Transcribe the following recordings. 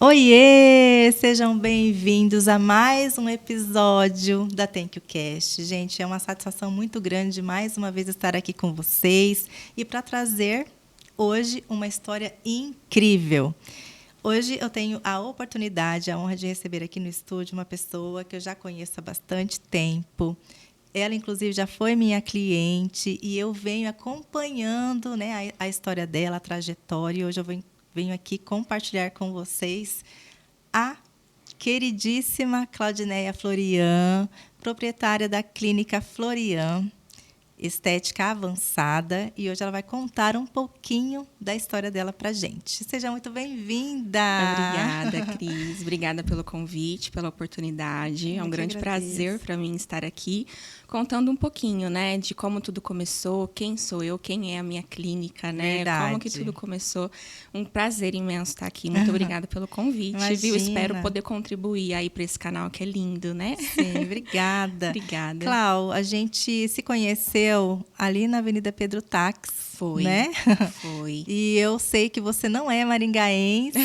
Oiê! Sejam bem-vindos a mais um episódio da Thank You Cast. Gente, é uma satisfação muito grande mais uma vez estar aqui com vocês e para trazer hoje uma história incrível. Hoje eu tenho a oportunidade, a honra de receber aqui no estúdio uma pessoa que eu já conheço há bastante tempo. Ela, inclusive, já foi minha cliente e eu venho acompanhando, né, a história dela, a trajetória. E hoje eu venho aqui compartilhar com vocês a queridíssima Claudineia Florian, proprietária da Clínica Florian, estética avançada, e hoje ela vai contar um pouquinho da história dela para a gente. Seja muito bem-vinda! Obrigada, Cris. Obrigada pelo convite, pela oportunidade. É um grande prazer para mim estar aqui contando um pouquinho, né, de como tudo começou, quem sou eu, quem é a minha clínica, né? Verdade. Como que tudo começou. Um prazer imenso estar aqui. Muito obrigada pelo convite, Imagina. viu? Espero poder contribuir aí para esse canal que é lindo, né? Sim, obrigada. Obrigada. Clau, a gente se conheceu ali na Avenida Pedro Tax. Foi, né? Foi. E eu sei que você não é maringaense.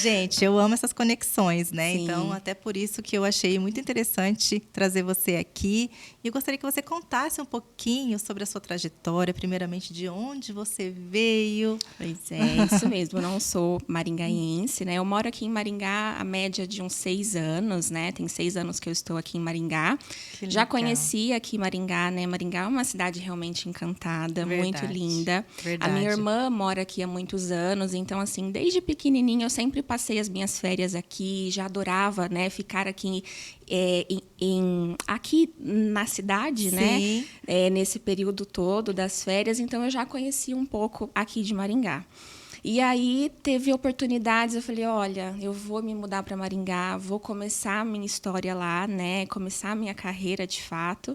Gente, eu amo essas conexões, né? Sim. Então, até por isso que eu achei muito interessante trazer você aqui. E eu gostaria que você contasse um pouquinho sobre a sua trajetória, primeiramente de onde você veio. Pois é, isso mesmo. Eu não sou maringaense, né? Eu moro aqui em Maringá a média de uns 6 anos, né? Tem 6 anos que eu estou aqui em Maringá. Já conheci aqui Maringá, né? Maringá é uma cidade realmente encantada. Verdade, muito linda. verdade. A minha irmã mora aqui há muitos anos, então, assim, desde pequenininha eu sempre passei as minhas férias aqui, já adorava, né, ficar aqui, aqui na cidade, Sim. né, nesse período todo das férias, então eu já conheci um pouco aqui de Maringá. E aí teve oportunidades, eu falei, olha, eu vou me mudar para Maringá, vou começar a minha história lá, né, começar a minha carreira de fato.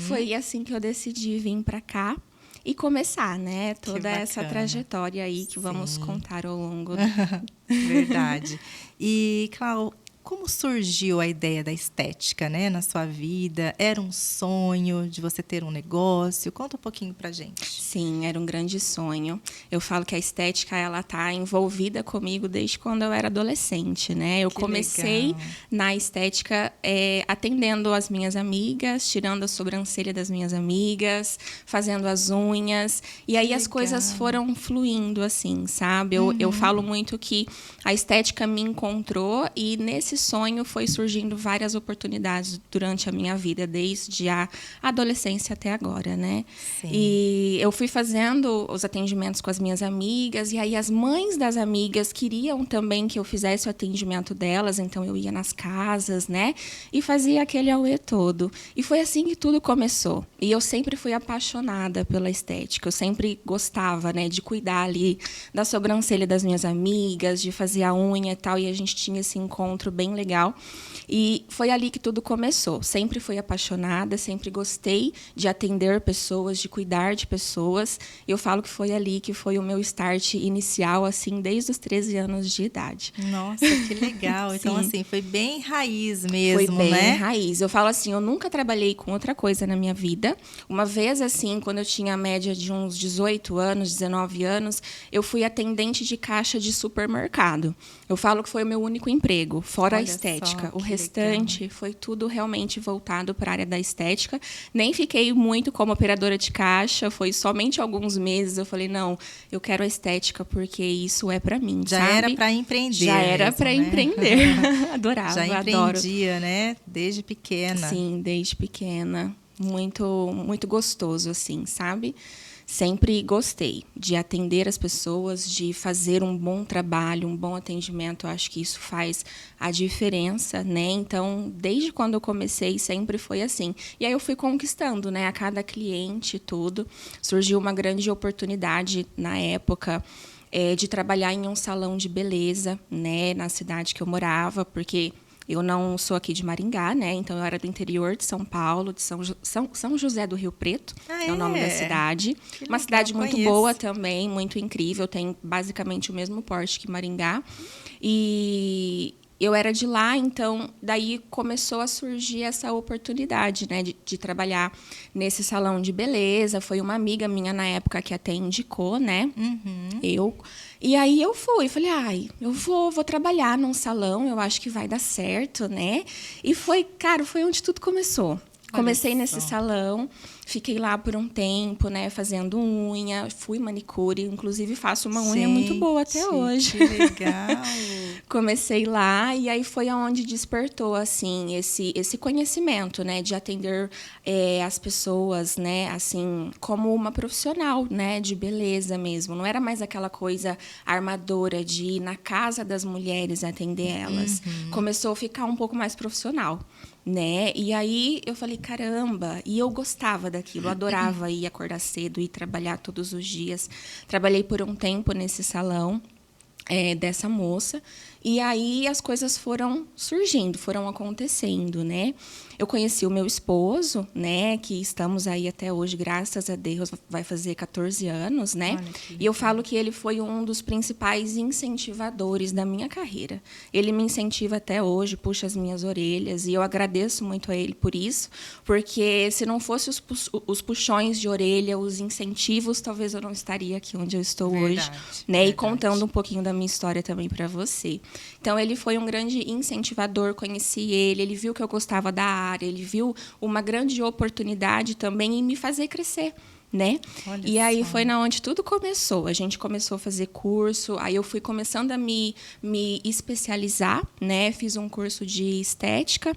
Foi assim que eu decidi vir para cá. E começar, né, toda essa trajetória aí que vamos contar ao longo. Verdade. E, Clau, como surgiu a ideia da estética, né, na sua vida? Era um sonho de você ter um negócio? Conta um pouquinho pra gente. Sim, era um grande sonho. Eu falo que a estética, ela tá envolvida comigo desde quando eu era adolescente, né? Eu comecei na estética atendendo as minhas amigas, tirando a sobrancelha das minhas amigas, fazendo as unhas. E aí as coisas foram fluindo, assim, sabe? Eu falo muito que a estética me encontrou e nesse sonho foi surgindo várias oportunidades durante a minha vida, desde a adolescência até agora, né? Sim. E eu fui fazendo os atendimentos com as minhas amigas, e aí as mães das amigas queriam também que eu fizesse o atendimento delas, então eu ia nas casas, né? E fazia aquele auê todo. E foi assim que tudo começou. E eu sempre fui apaixonada pela estética, eu sempre gostava, né, de cuidar ali da sobrancelha das minhas amigas, de fazer a unha e tal, e a gente tinha esse encontro bem legal. E foi ali que tudo começou. Sempre fui apaixonada, sempre gostei de atender pessoas, de cuidar de pessoas. Eu falo que foi ali que foi o meu start inicial, assim, desde os 13 anos de idade. Nossa, que legal. Então, assim, foi bem raiz mesmo, foi bem né? raiz. Eu falo assim, eu nunca trabalhei com outra coisa na minha vida. Uma vez, assim, quando eu tinha a média de uns 18 anos, 19 anos, eu fui atendente de caixa de supermercado. Eu falo que foi o meu único emprego, fora a estética. O restante foi tudo realmente voltado para a área da estética. Nem fiquei muito como operadora de caixa, foi somente alguns meses. Eu falei, não, eu quero a estética porque isso é para mim, Já sabe? era para empreender. Já era mesmo, para né? empreender. Adorava, Já adoro. empreendia, né? Desde pequena. Sim, desde pequena. Muito, muito gostoso, assim, sabe? Sempre gostei de atender as pessoas, de fazer um bom trabalho, um bom atendimento. Eu acho que isso faz a diferença, né? Então, desde quando eu comecei, sempre foi assim. E aí eu fui conquistando, né? A cada cliente, tudo. Surgiu uma grande oportunidade na época de trabalhar em um salão de beleza, né? Na cidade que eu morava, porque eu não sou aqui de Maringá, né? Então, eu era do interior de São Paulo, de São José do Rio Preto, é o nome da cidade. Uma cidade muito boa também, muito incrível, tem basicamente o mesmo porte que Maringá. E eu era de lá, então daí começou a surgir essa oportunidade, né, de trabalhar nesse salão de beleza. Foi uma amiga minha na época que até indicou, né? E aí eu falei, ai, eu vou trabalhar num salão, eu acho que vai dar certo, né? E foi onde tudo começou. Comecei nesse salão, fiquei lá por um tempo, né, fazendo unha, fui manicure, inclusive faço uma unha muito boa até hoje. Que legal! Comecei lá e aí foi aonde despertou assim esse conhecimento, né, de atender as pessoas, né, assim como uma profissional, né, de beleza mesmo. Não era mais aquela coisa armadora de ir na casa das mulheres atender elas. Começou a ficar um pouco mais profissional, né? E aí eu falei, caramba, e eu gostava daquilo, adorava ir acordar cedo, ir trabalhar todos os dias. Trabalhei por um tempo nesse salão dessa moça, e aí as coisas foram surgindo, foram acontecendo, né? Eu conheci o meu esposo, né, que estamos aí até hoje, graças a Deus, vai fazer 14 anos, né? E eu falo que ele foi um dos principais incentivadores da minha carreira. Ele me incentiva até hoje, puxa as minhas orelhas, e eu agradeço muito a ele por isso, porque se não fosse os puxões de orelha, os incentivos, talvez eu não estaria aqui onde eu estou hoje, né? E contando um pouquinho da minha história também para você. Então, ele foi um grande incentivador, conheci ele viu que eu gostava da área, ele viu uma grande oportunidade também em me fazer crescer, né? E aí foi na onde tudo começou. A gente começou a fazer curso, aí eu fui começando a me especializar, né? Fiz um curso de estética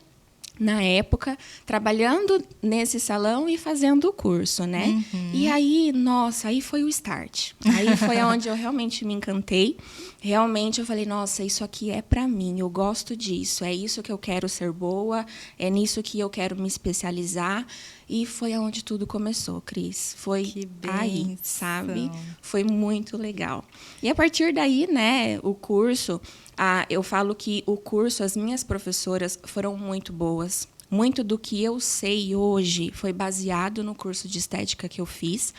na época, trabalhando nesse salão e fazendo o curso, né? E aí, nossa, aí foi o start. Aí foi onde eu realmente me encantei. Realmente eu falei, nossa, isso aqui é para mim, eu gosto disso, é isso que eu quero ser boa, é nisso que eu quero me especializar. E foi aonde tudo começou, Cris. Foi aí, sabe? Foi muito legal. E a partir daí, né, o curso, eu falo que o curso, as minhas professoras foram muito boas. Muito do que eu sei hoje foi baseado no curso de estética que eu fiz.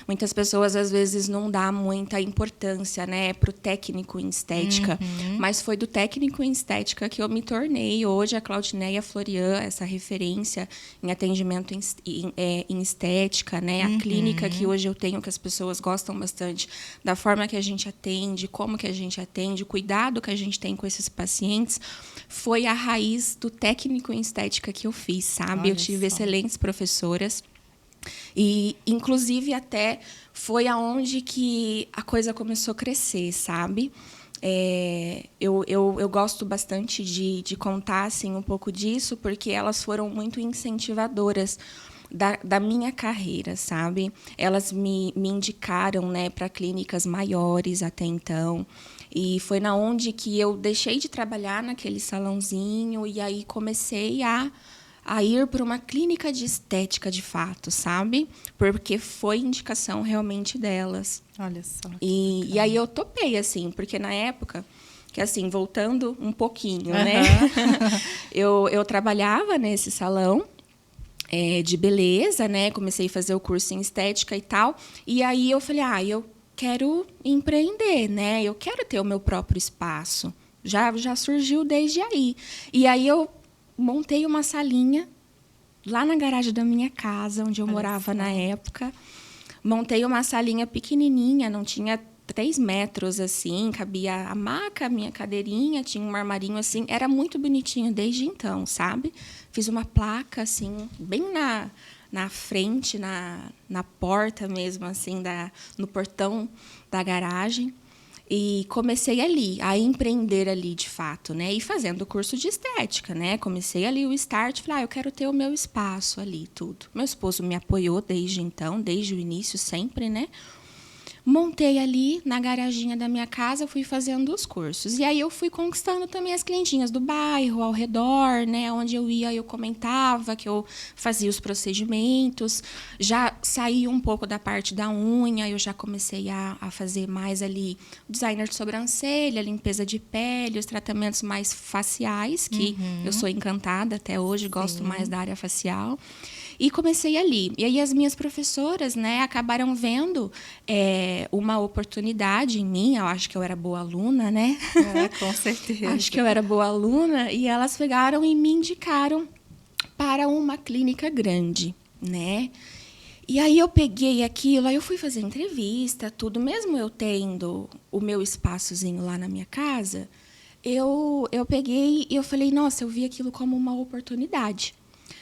Muitas pessoas, às vezes, não dão muita importância, né, para o técnico em estética. Mas foi do técnico em estética que eu me tornei hoje a Claudineia Florian, essa referência em atendimento em estética, né? A clínica que hoje eu tenho, que as pessoas gostam bastante da forma que a gente atende, como que a gente atende, o cuidado que a gente tem com esses pacientes, foi a raiz do técnico em estética que eu fiz, sabe? Olha eu tive só. excelentes professoras. E, inclusive, até foi aonde que a coisa começou a crescer, sabe? Eu gosto bastante de contar assim, um pouco disso, porque elas foram muito incentivadoras da minha carreira, sabe? Elas me indicaram, né, para clínicas maiores até então. E foi na onde que eu deixei de trabalhar naquele salãozinho e aí comecei a ir para uma clínica de estética de fato, sabe? Porque foi indicação realmente delas. Olha só. E aí eu topei, assim, porque na época, que assim, voltando um pouquinho, né? eu trabalhava nesse salão de beleza, né? Comecei a fazer o curso em estética e tal. E aí eu falei, eu quero empreender, né? Eu quero ter o meu próprio espaço. Já surgiu desde aí. E aí eu montei uma salinha lá na garagem da minha casa, onde eu morava na época. Montei uma salinha pequenininha, não tinha 3 metros, assim, cabia a maca, a minha cadeirinha, tinha um armarinho, assim. Era muito bonitinho desde então, sabe? Fiz uma placa, assim, bem na frente, na porta mesmo, assim, no portão da garagem. E comecei ali, a empreender ali, de fato, né? E fazendo o curso de estética, né? Comecei ali o start, falei, eu quero ter o meu espaço ali, tudo. Meu esposo me apoiou desde então, desde o início, sempre, né? Montei ali na garaginha da minha casa, fui fazendo os cursos. E aí eu fui conquistando também as clientinhas do bairro, ao redor, né? Onde eu ia, eu comentava que eu fazia os procedimentos. Já saí um pouco da parte da unha, eu já comecei a fazer mais ali designer de sobrancelha, limpeza de pele, os tratamentos mais faciais, que eu sou encantada até hoje, gosto mais da área facial. E comecei ali. E aí as minhas professoras, né, acabaram vendo uma oportunidade em mim. Eu acho que eu era boa aluna, né? Com certeza. Acho que eu era boa aluna. E elas pegaram e me indicaram para uma clínica grande, né? E aí eu peguei aquilo, aí eu fui fazer entrevista, tudo. Mesmo eu tendo o meu espaçozinho lá na minha casa, eu peguei e eu falei, nossa, eu vi aquilo como uma oportunidade.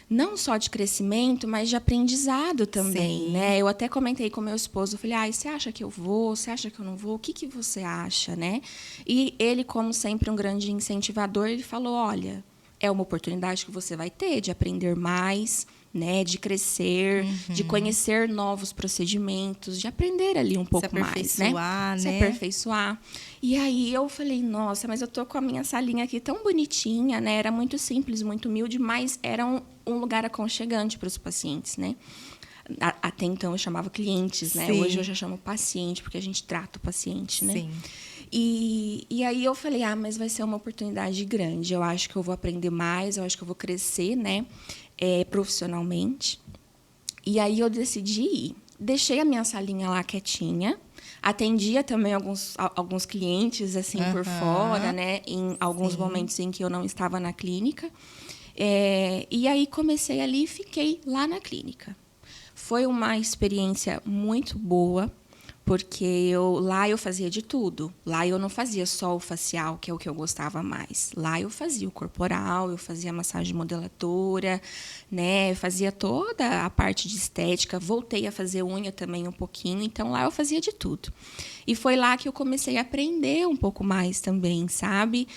Não só de crescimento, mas de aprendizado também, Sim. né? Eu até comentei com meu esposo, eu falei, você acha que eu vou? Você acha que eu não vou? O que você acha, né? E ele, como sempre um grande incentivador, ele falou, olha, é uma oportunidade que você vai ter de aprender mais, né? De crescer, de conhecer novos procedimentos, de aprender ali um pouco mais, né? Se aperfeiçoar. E aí eu falei, nossa, mas eu tô com a minha salinha aqui tão bonitinha, né? Era muito simples, muito humilde, mas era um lugar aconchegante para os pacientes, né? Até então eu chamava clientes, né? Sim. Hoje eu já chamo paciente, porque a gente trata o paciente, né? Sim. E aí eu falei, mas vai ser uma oportunidade grande. Eu acho que eu vou aprender mais, eu acho que eu vou crescer, né? Profissionalmente. E aí eu decidi ir. Deixei a minha salinha lá quietinha. Atendia também alguns clientes assim por fora, né? Em alguns momentos em que eu não estava na clínica. E aí comecei ali e fiquei lá na clínica. Foi uma experiência muito boa, porque lá eu fazia de tudo. Lá eu não fazia só o facial, que é o que eu gostava mais. Lá eu fazia o corporal, eu fazia massagem modeladora, né? Eu fazia toda a parte de estética. Voltei a fazer unha também um pouquinho, então lá eu fazia de tudo. E foi lá que eu comecei a aprender um pouco mais também, sabe?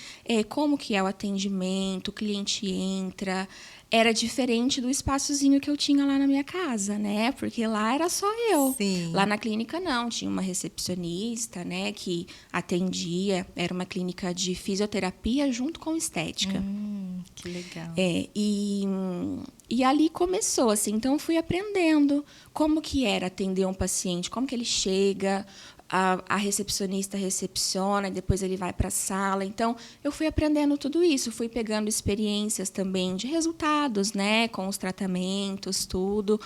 Como que é o atendimento, o cliente entra. Era diferente do espaçozinho que eu tinha lá na minha casa, né? Porque lá era só eu. Sim. Lá na clínica, não. Tinha uma recepcionista, né? Que atendia. Era uma clínica de fisioterapia junto com estética. Que legal. E ali começou, assim. Então, eu fui aprendendo como que era atender um paciente, como que ele chega, a recepcionista recepciona, e depois ele vai para a sala. Então, eu fui aprendendo tudo isso, fui pegando experiências também de resultados, né, com os tratamentos, tudo.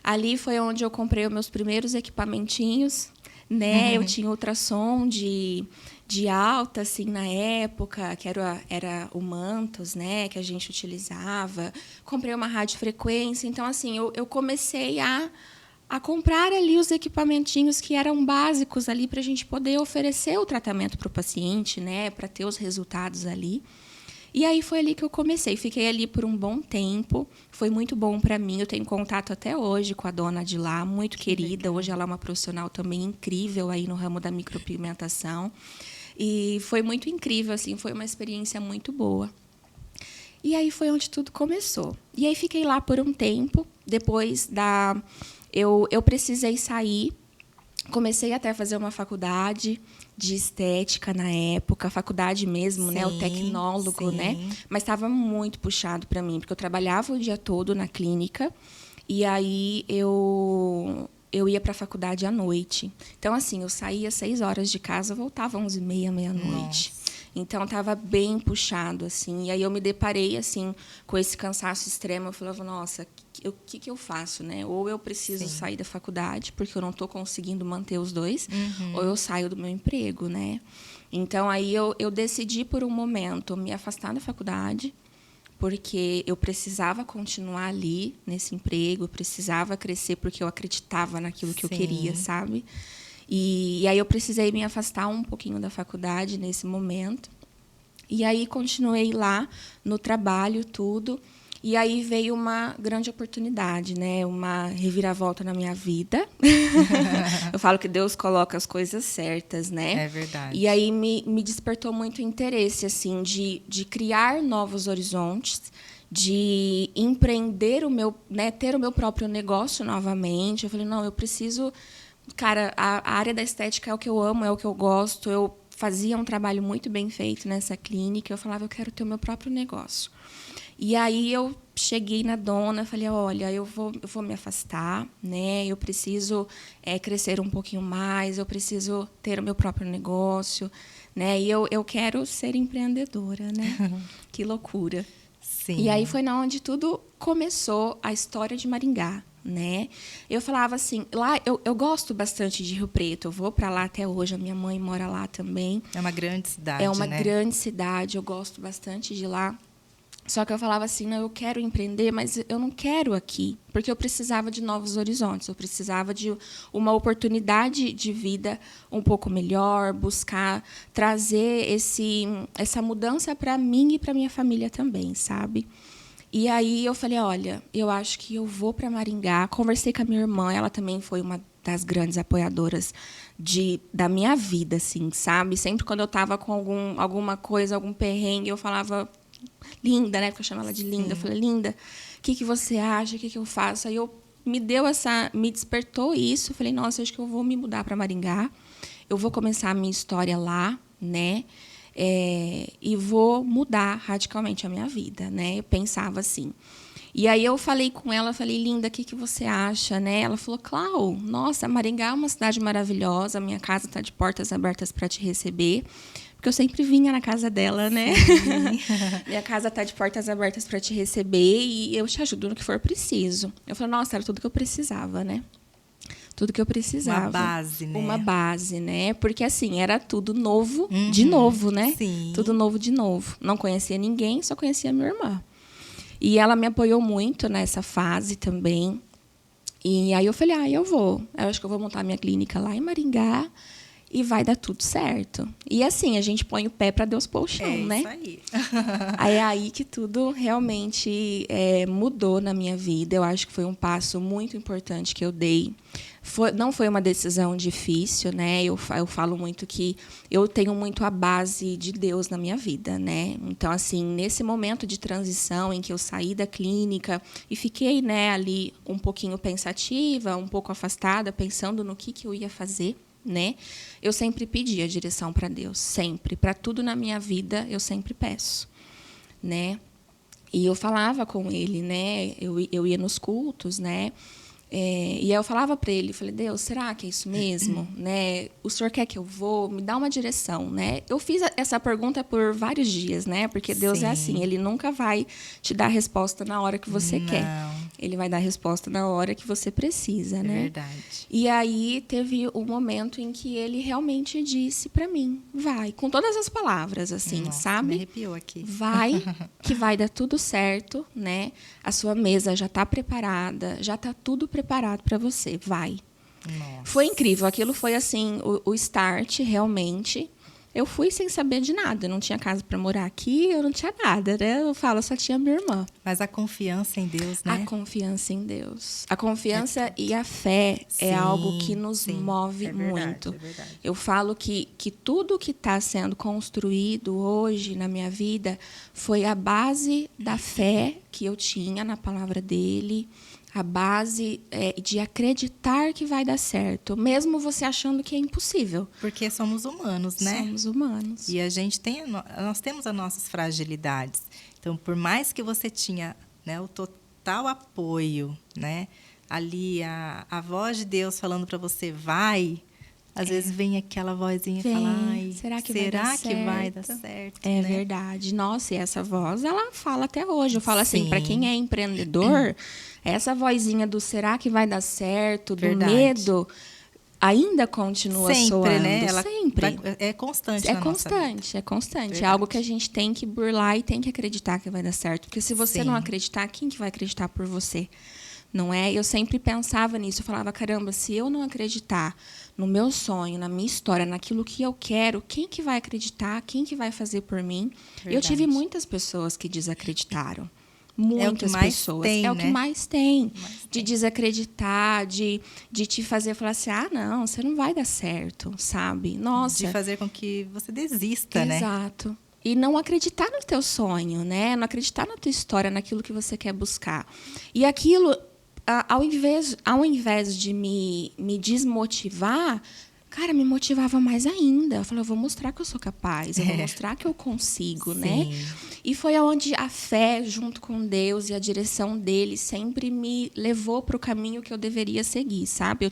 Ali foi onde eu comprei os meus primeiros equipamentinhos, né? Eu tinha ultrassom de alta, assim, na época, que era o Mantos, né, que a gente utilizava. Comprei uma radiofrequência. Então, assim, eu comecei a comprar ali os equipamentinhos que eram básicos ali para a gente poder oferecer o tratamento para o paciente, né, para ter os resultados ali. E aí foi ali que eu comecei. Fiquei ali por um bom tempo. Foi muito bom para mim. Eu tenho contato até hoje com a dona de lá, muito querida. Hoje ela é uma profissional também incrível aí no ramo da micropigmentação. E foi muito incrível, assim, foi uma experiência muito boa. E aí foi onde tudo começou. E aí fiquei lá por um tempo. Depois eu precisei sair. Comecei até a fazer uma faculdade de estética na época, faculdade mesmo, sim, né, o tecnólogo, sim. né? Mas estava muito puxado para mim, porque eu trabalhava o dia todo na clínica e aí eu ia para a faculdade à noite. Então, assim, eu saía às 6 horas de casa, voltava às 11h30, meia-noite. Então, estava bem puxado, assim. E aí eu me deparei, assim, com esse cansaço extremo. Eu falava, nossa, o que eu faço, né? Ou eu preciso sair da faculdade, porque eu não estou conseguindo manter os dois, ou eu saio do meu emprego, né? Então, aí eu decidi, por um momento, me afastar da faculdade, porque eu precisava continuar ali, nesse emprego, eu precisava crescer, porque eu acreditava naquilo que eu queria, sabe? E aí eu precisei me afastar um pouquinho da faculdade nesse momento. E aí continuei lá no trabalho, tudo. E aí veio uma grande oportunidade, né? Uma reviravolta na minha vida. Eu falo que Deus coloca as coisas certas, né? É verdade. E aí me despertou muito interesse, assim, de criar novos horizontes, de empreender né, ter o meu próprio negócio novamente. Eu falei, não, eu preciso... Cara, a área da estética é o que eu amo, é o que eu gosto. Eu fazia um trabalho muito bem feito nessa clínica. Eu falava, eu quero ter o meu próprio negócio. E aí eu cheguei na dona, falei, olha, eu vou me afastar, né? Eu preciso crescer um pouquinho mais, eu preciso ter o meu próprio negócio, né? E eu quero ser empreendedora, né? Que loucura. Sim. E aí foi na onde tudo começou, a história de Maringá, né? Eu falava assim, lá eu gosto bastante de Rio Preto, eu vou para lá até hoje, a minha mãe mora lá também. É uma grande cidade, É uma né? grande cidade, eu gosto bastante de lá. Só que eu falava assim, não, eu quero empreender, mas eu não quero aqui, porque eu precisava de novos horizontes, eu precisava de uma oportunidade de vida um pouco melhor, buscar trazer essa mudança para mim e para minha família também, sabe? E aí eu falei, olha, eu acho que eu vou para Maringá. Conversei com a minha irmã, ela também foi uma das grandes apoiadoras da minha vida, assim, sabe? Sempre quando eu estava com alguma coisa, algum perrengue, eu falava, Linda, né? Porque eu chamo ela de Linda. Eu falei, Linda, o que você acha? O que eu faço? Aí me despertou isso. Eu falei, nossa, acho que eu vou me mudar para Maringá. Eu vou começar a minha história lá, né? E vou mudar radicalmente a minha vida, né? Eu pensava assim. E aí eu falei com ela, falei, Linda, o que você acha, né? Ela falou, Clau, nossa, Maringá é uma cidade maravilhosa, minha casa está de portas abertas para te receber. Porque eu sempre vinha na casa dela, né? Minha casa está de portas abertas para te receber e eu te ajudo no que for preciso. Eu falei, nossa, era tudo que eu precisava, né? Tudo que eu precisava. Uma base, né? Uma base, né? Porque, assim, era tudo novo, de novo, né? Sim. Tudo novo de novo. Não conhecia ninguém, só conhecia minha irmã. E ela me apoiou muito nessa fase também. E aí eu falei, eu vou. Eu acho que eu vou montar minha clínica lá em Maringá e vai dar tudo certo. E assim, a gente põe o pé para Deus pôr o chão, né? Isso aí. Aí é aí que tudo realmente mudou na minha vida. Eu acho que foi um passo muito importante que eu dei. Não foi uma decisão difícil, né? Eu falo muito que eu tenho muito a base de Deus na minha vida, né? Então, assim, nesse momento de transição em que eu saí da clínica e fiquei, né, ali um pouquinho pensativa, um pouco afastada, pensando no que eu ia fazer, né? Eu sempre pedi a direção para Deus, sempre. Para tudo na minha vida, eu sempre peço, né? E eu falava com ele, né? Eu ia nos cultos, né? E aí eu falava para ele, falei, Deus, será que é isso mesmo? Né? O senhor quer que eu vou? Me dá uma direção, né? Eu fiz essa pergunta por vários dias, né? Porque Deus é assim, Ele nunca vai te dar a resposta na hora que você quer. Ele vai dar a resposta na hora que você precisa, né? É verdade. E aí teve um momento em que ele realmente disse para mim, vai, com todas as palavras, assim, Nossa, sabe? me arrepiou aqui. Vai, que vai dar tudo certo, né? A sua mesa já está preparada, já está tudo preparado para você, vai. Nossa. Foi incrível, aquilo foi assim, o start, realmente. Eu fui sem saber de nada, eu não tinha casa para morar aqui, eu não tinha nada, né? Eu falo, só tinha minha irmã. Mas a confiança em Deus, né? A confiança em Deus. A confiança e a fé é algo que nos move muito. É verdade. Eu falo que tudo que está sendo construído hoje na minha vida foi a base da fé que eu tinha na palavra dele, a base de acreditar que vai dar certo, mesmo você achando que é impossível. Porque somos humanos, né? Somos humanos. E nós temos as nossas fragilidades. Então, por mais que você tinha, né, o total apoio, né, ali a voz de Deus falando para você, vai, às vezes vem aquela vozinha e fala, ai, será que vai dar certo? É, né? verdade. Nossa, e essa voz, ela fala até hoje. Eu falo assim, Sim. para quem é empreendedor, essa vozinha do será que vai dar certo, do Verdade. medo, ainda continua sempre, soando. né? Ela sempre. é constante É na nossa vida. constante, é constante. Verdade. É algo que a gente tem que burlar e tem que acreditar que vai dar certo. Porque se você Sim. não acreditar, quem que vai acreditar por você? Não é? Eu sempre pensava nisso. Eu falava, caramba, se eu não acreditar no meu sonho, na minha história, naquilo que eu quero, quem que vai acreditar? Quem que vai fazer por mim? Verdade. Eu tive muitas pessoas que desacreditaram. Muitas pessoas. Tem, é o né? que mais tem. De desacreditar, de te fazer falar assim, não, você não vai dar certo, sabe? Nossa. De fazer com que você desista, né? Exato. E não acreditar no teu sonho, né? Não acreditar na tua história, naquilo que você quer buscar. E aquilo, ao invés de me desmotivar, cara, me motivava mais ainda. Eu falei, eu vou mostrar que eu sou capaz, eu vou mostrar que eu consigo, né? E foi aonde a fé, junto com Deus e a direção dele, sempre me levou para o caminho que eu deveria seguir, sabe?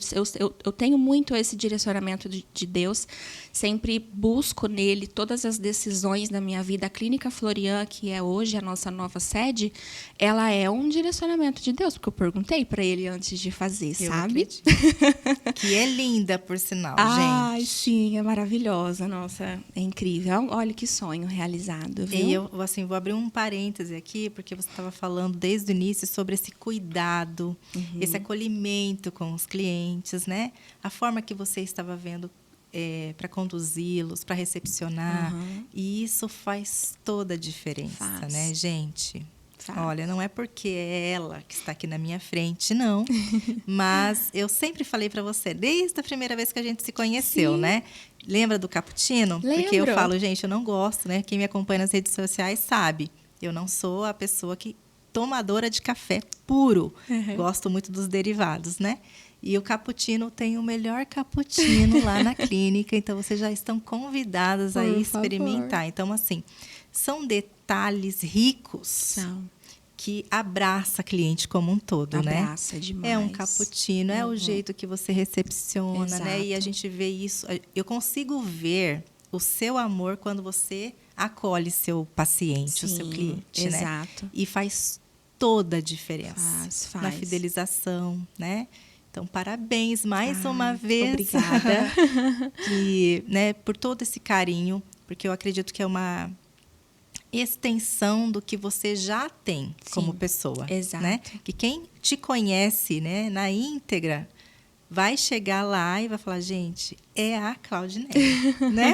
Eu tenho muito esse direcionamento de Deus, sempre busco nele todas as decisões da minha vida. A Clínica Florian, que é hoje a nossa nova sede, ela é um direcionamento de Deus, porque eu perguntei para ele antes de fazer, sabe? Que é linda, por sinal, gente. Ai, sim, é maravilhosa. Nossa, é incrível. Olha que sonho realizado, viu? E eu, assim, vou abrir um parêntese aqui, porque você estava falando desde o início sobre esse cuidado, esse acolhimento com os clientes, né? A forma que você estava vendo para conduzi-los, para recepcionar. E isso faz toda a diferença, né, gente? Olha, não é porque é ela que está aqui na minha frente, não. Mas eu sempre falei para você, desde a primeira vez que a gente se conheceu, né? Lembra do cappuccino? Lembro. Porque eu falo, gente, eu não gosto, né? Quem me acompanha nas redes sociais sabe. Eu não sou a pessoa que tomadora de café puro. Gosto muito dos derivados, né? E o cappuccino tem o melhor cappuccino lá na clínica. Então, vocês já estão convidadas a experimentar. Então, assim, são detalhes ricos que abraça a cliente como um todo, abraça né? Demais. É um cappuccino, é o jeito que você recepciona, né? E a gente vê isso, eu consigo ver o seu amor quando você acolhe seu paciente, o seu cliente, né? E faz toda a diferença faz. na fidelização, né? Então, parabéns mais uma vez. Obrigada. E, né, por todo esse carinho, porque eu acredito que é uma extensão do que você já tem como pessoa. Exato. Né? Que quem te conhece, né, na íntegra vai chegar lá e vai falar, gente, é a Claudinelli, né?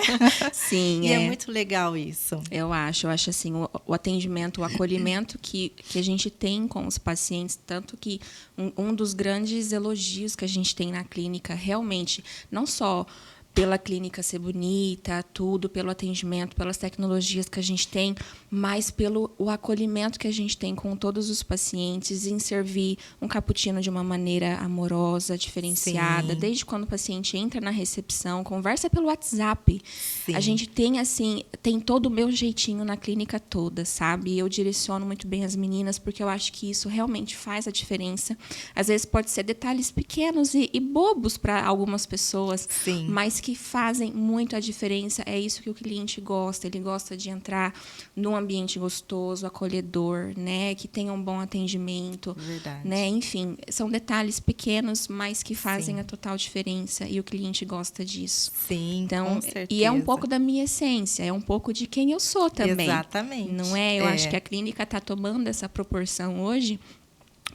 Sim, e é muito legal isso. Eu acho assim, o atendimento, o acolhimento que a gente tem com os pacientes, tanto que um dos grandes elogios que a gente tem na clínica, realmente, não só pela clínica ser bonita, tudo, pelo atendimento, pelas tecnologias que a gente tem, mas pelo o acolhimento que a gente tem com todos os pacientes, em servir um cappuccino de uma maneira amorosa, diferenciada. Sim. Desde quando o paciente entra na recepção, conversa pelo WhatsApp. Sim. A gente tem, assim, tem todo o meu jeitinho na clínica toda, sabe? Eu direciono muito bem as meninas, porque eu acho que isso realmente faz a diferença. Às vezes pode ser detalhes pequenos e bobos para algumas pessoas, sim, mas que fazem muito a diferença. É isso que o cliente gosta. Ele gosta de entrar num ambiente gostoso, acolhedor, né? Que tenha um bom atendimento. Verdade. Né? Enfim, são detalhes pequenos, mas que fazem, sim, a total diferença. E o cliente gosta disso. Sim, então, com certeza. E é um pouco da minha essência, é um pouco de quem eu sou também. Exatamente. Não é? Eu acho que a clínica está tomando essa proporção hoje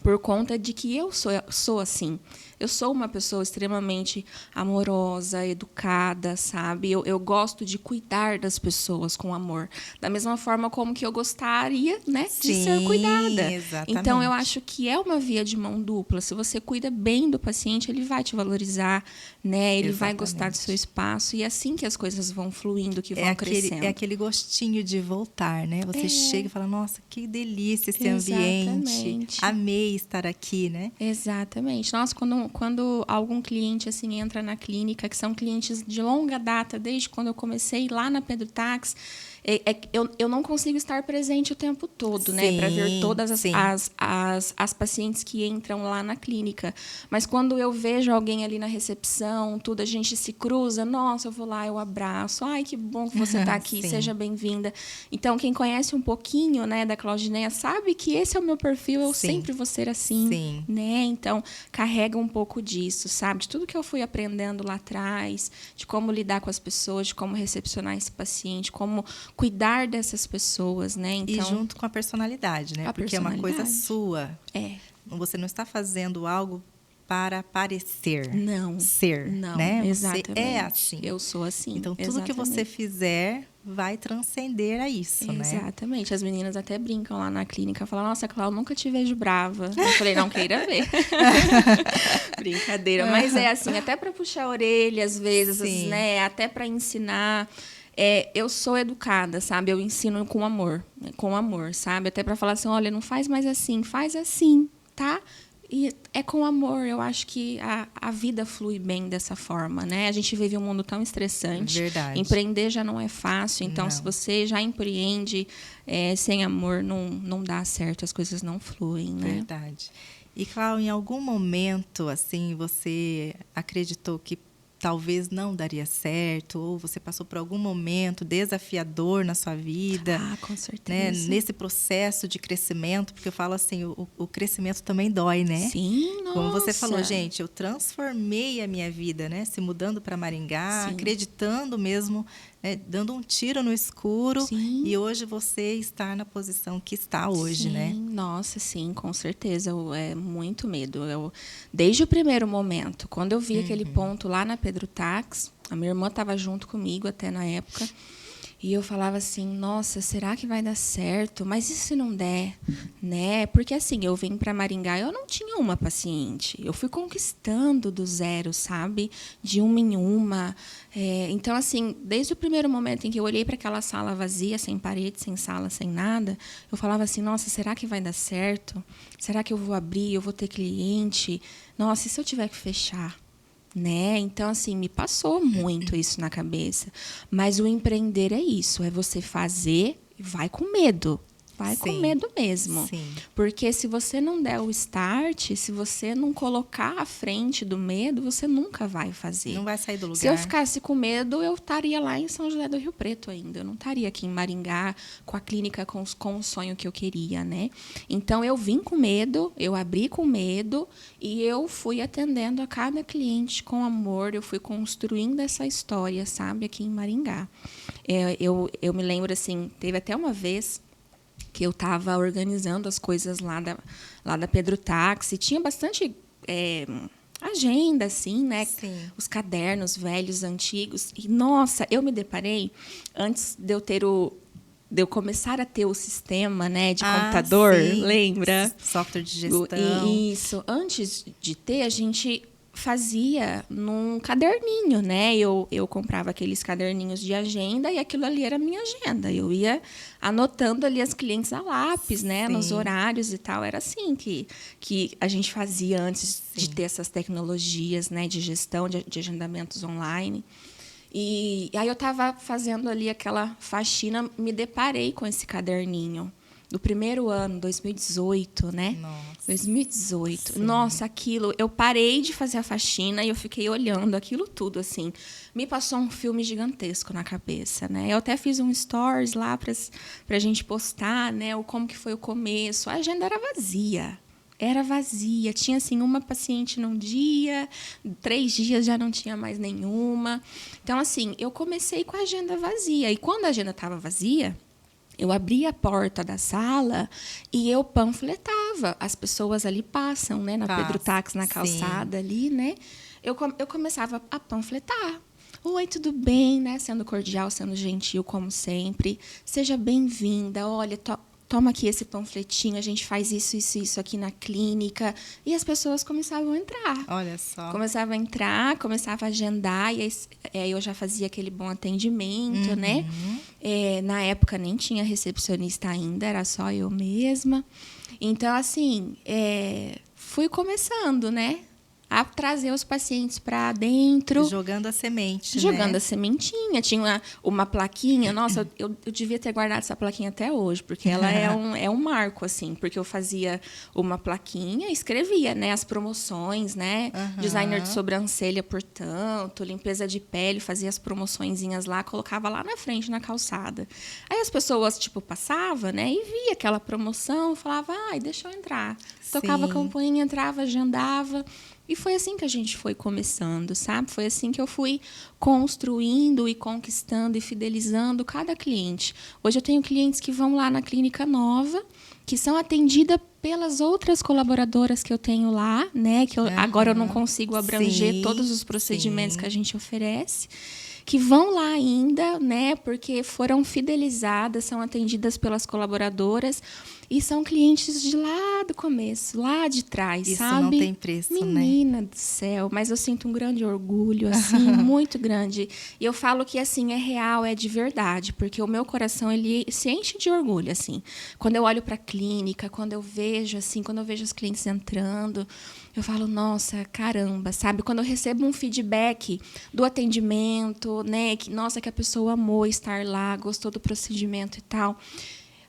por conta de que eu sou assim. Eu sou uma pessoa extremamente amorosa, educada, sabe? Eu gosto de cuidar das pessoas com amor. Da mesma forma como que eu gostaria, né, de ser cuidada. Exatamente. Então, eu acho que é uma via de mão dupla. Se você cuida bem do paciente, ele vai te valorizar, né? Ele vai gostar do seu espaço. E é assim que as coisas vão fluindo, que vão crescendo. É aquele gostinho de voltar, né? Você chega e fala, nossa, que delícia esse ambiente. Amei estar aqui, né? Exatamente. Nossa, quando algum cliente assim entra na clínica, que são clientes de longa data, desde quando eu comecei lá na Pedro Tax, eu não consigo estar presente o tempo todo, sim, né, para ver todas as pacientes que entram lá na clínica. Mas quando eu vejo alguém ali na recepção, tudo, a gente se cruza, nossa, eu vou lá, eu abraço. Ai, que bom que você está aqui, seja bem-vinda. Então, quem conhece um pouquinho, né, da Claudineia sabe que esse é o meu perfil, eu sempre vou ser assim, sim, né? Então, carrega um pouco disso, sabe? De tudo que eu fui aprendendo lá atrás, de como lidar com as pessoas, de como recepcionar esse paciente, como cuidar dessas pessoas, né? Então, e junto com a personalidade, né? Porque é uma coisa sua. Você não está fazendo algo para parecer. Não. Ser. Não, né? Exatamente. Você é assim. Eu sou assim. Então, tudo que você fizer vai transcender a isso, né? Exatamente. As meninas até brincam lá na clínica, falam, nossa, Cláudia, nunca te vejo brava. Eu falei, não queira ver. Brincadeira. Mas é assim, até para puxar a orelha, às vezes, né? Até para ensinar. Eu sou educada, sabe? Eu ensino com amor, sabe? Até para falar assim, olha, não faz mais assim, faz assim, tá? E é com amor, eu acho que a vida flui bem dessa forma, né? A gente vive um mundo tão estressante. Verdade. Empreender já não é fácil, então se você já empreende sem amor, não dá certo, as coisas não fluem, né? Verdade. E, Cláudia, em algum momento, assim, você acreditou que talvez não daria certo, ou você passou por algum momento desafiador na sua vida? Ah, com certeza. Né? Nesse processo de crescimento, porque eu falo assim, o crescimento também dói, né? Sim, nossa. Como você falou, gente, eu transformei a minha vida, né? Se mudando para Maringá, Sim. acreditando mesmo, né? Dando um tiro no escuro. Sim. E hoje você está na posição que está hoje, sim, né? Nossa, sim, com certeza. É muito medo. Desde o primeiro momento, quando eu vi aquele ponto lá na Pedro Tax, a minha irmã estava junto comigo até na época, e eu falava assim, nossa, será que vai dar certo? Mas e se não der? Né? Porque assim, eu vim para Maringá, eu não tinha uma paciente. Eu fui conquistando do zero, sabe? De uma em uma. Então, assim, desde o primeiro momento em que eu olhei para aquela sala vazia, sem parede, sem sala, sem nada, eu falava assim, nossa, será que vai dar certo? Será que eu vou abrir? Eu vou ter cliente? Nossa, e se eu tiver que fechar? Né? Então, assim, me passou muito isso na cabeça. Mas o empreender é isso, é você fazer e vai com medo. Vai com medo mesmo. Sim. Porque se você não der o start, se você não colocar à frente do medo, você nunca vai fazer. Não vai sair do lugar. Se eu ficasse com medo, eu estaria lá em São José do Rio Preto ainda. Eu não estaria aqui em Maringá com a clínica, com o sonho que eu queria, né? Então, eu vim com medo, eu abri com medo e eu fui atendendo a cada cliente com amor. Eu fui construindo essa história, sabe? Aqui em Maringá. Eu me lembro, assim, teve até uma vez que eu estava organizando as coisas lá da Pedro Táxi. Tinha bastante agenda, assim, né? Sim. Os cadernos velhos, antigos. E, nossa, eu me deparei, antes de eu começar a ter o sistema, né, de computador, sim. lembra? Software de gestão. Isso. Antes de ter, a gente fazia num caderninho, né? Eu comprava aqueles caderninhos de agenda e aquilo ali era a minha agenda. Eu ia anotando ali as clientes a lápis, né? Nos horários e tal. Era assim que a gente fazia antes de ter essas tecnologias, né? De gestão, de agendamentos online. E aí eu estava fazendo ali aquela faxina, me deparei com esse caderninho. Do primeiro ano, 2018, né? Nossa. 2018. Sim. Nossa, aquilo... Eu parei de fazer a faxina e eu fiquei olhando aquilo tudo, assim. Me passou um filme gigantesco na cabeça, né? Eu até fiz um stories lá pra gente postar, né? Como que foi o começo. A agenda era vazia. Era vazia. Tinha, assim, uma paciente num dia, 3 dias já não tinha mais nenhuma. Então, assim, eu comecei com a agenda vazia. E quando a agenda estava vazia, eu abria a porta da sala e eu panfletava. As pessoas ali passam, né? Na Pedro Táxi, na calçada ali, né? Eu começava a panfletar. Oi, tudo bem, né? Sendo cordial, sendo gentil, como sempre. Seja bem-vinda. Olha, toma aqui esse panfletinho, a gente faz isso aqui na clínica. E as pessoas começavam a entrar. Olha só. Começava a entrar, começava a agendar, e aí eu já fazia aquele bom atendimento, né? Na época nem tinha recepcionista ainda, era só eu mesma. Então, assim, fui começando, né? A trazer os pacientes para dentro. Jogando a semente, Jogando né? a sementinha. Tinha uma plaquinha. Nossa, eu devia ter guardado essa plaquinha até hoje, porque ela é um marco, assim. Porque eu fazia uma plaquinha, escrevia, né? As promoções, né? Designer de sobrancelha, portanto, limpeza de pele, fazia as promoçõezinhas lá, colocava lá na frente, na calçada. Aí as pessoas, tipo, passavam, né? E via aquela promoção, falava, ai, deixa eu entrar. Tocava a campainha, entrava, agendava. E foi assim que a gente foi começando, sabe? Foi assim que eu fui construindo e conquistando e fidelizando cada cliente. Hoje eu tenho clientes que vão lá na clínica nova, que são atendidas pelas outras colaboradoras que eu tenho lá, né? Que agora eu não consigo abranger todos os procedimentos que a gente oferece. que vão lá ainda, né? Porque foram fidelizadas, são atendidas pelas colaboradoras e são clientes de lá do começo, lá de trás, Isso sabe? não tem preço, né? Menina do céu, mas eu sinto um grande orgulho, assim, muito grande. E eu falo que, assim, é real, é de verdade, porque o meu coração, ele se enche de orgulho, assim. Quando eu olho para a clínica, quando eu vejo, assim, quando eu vejo os clientes entrando, eu falo, nossa, caramba, sabe? Quando eu recebo um feedback do atendimento, né, que, nossa, que a pessoa amou estar lá, gostou do procedimento e tal,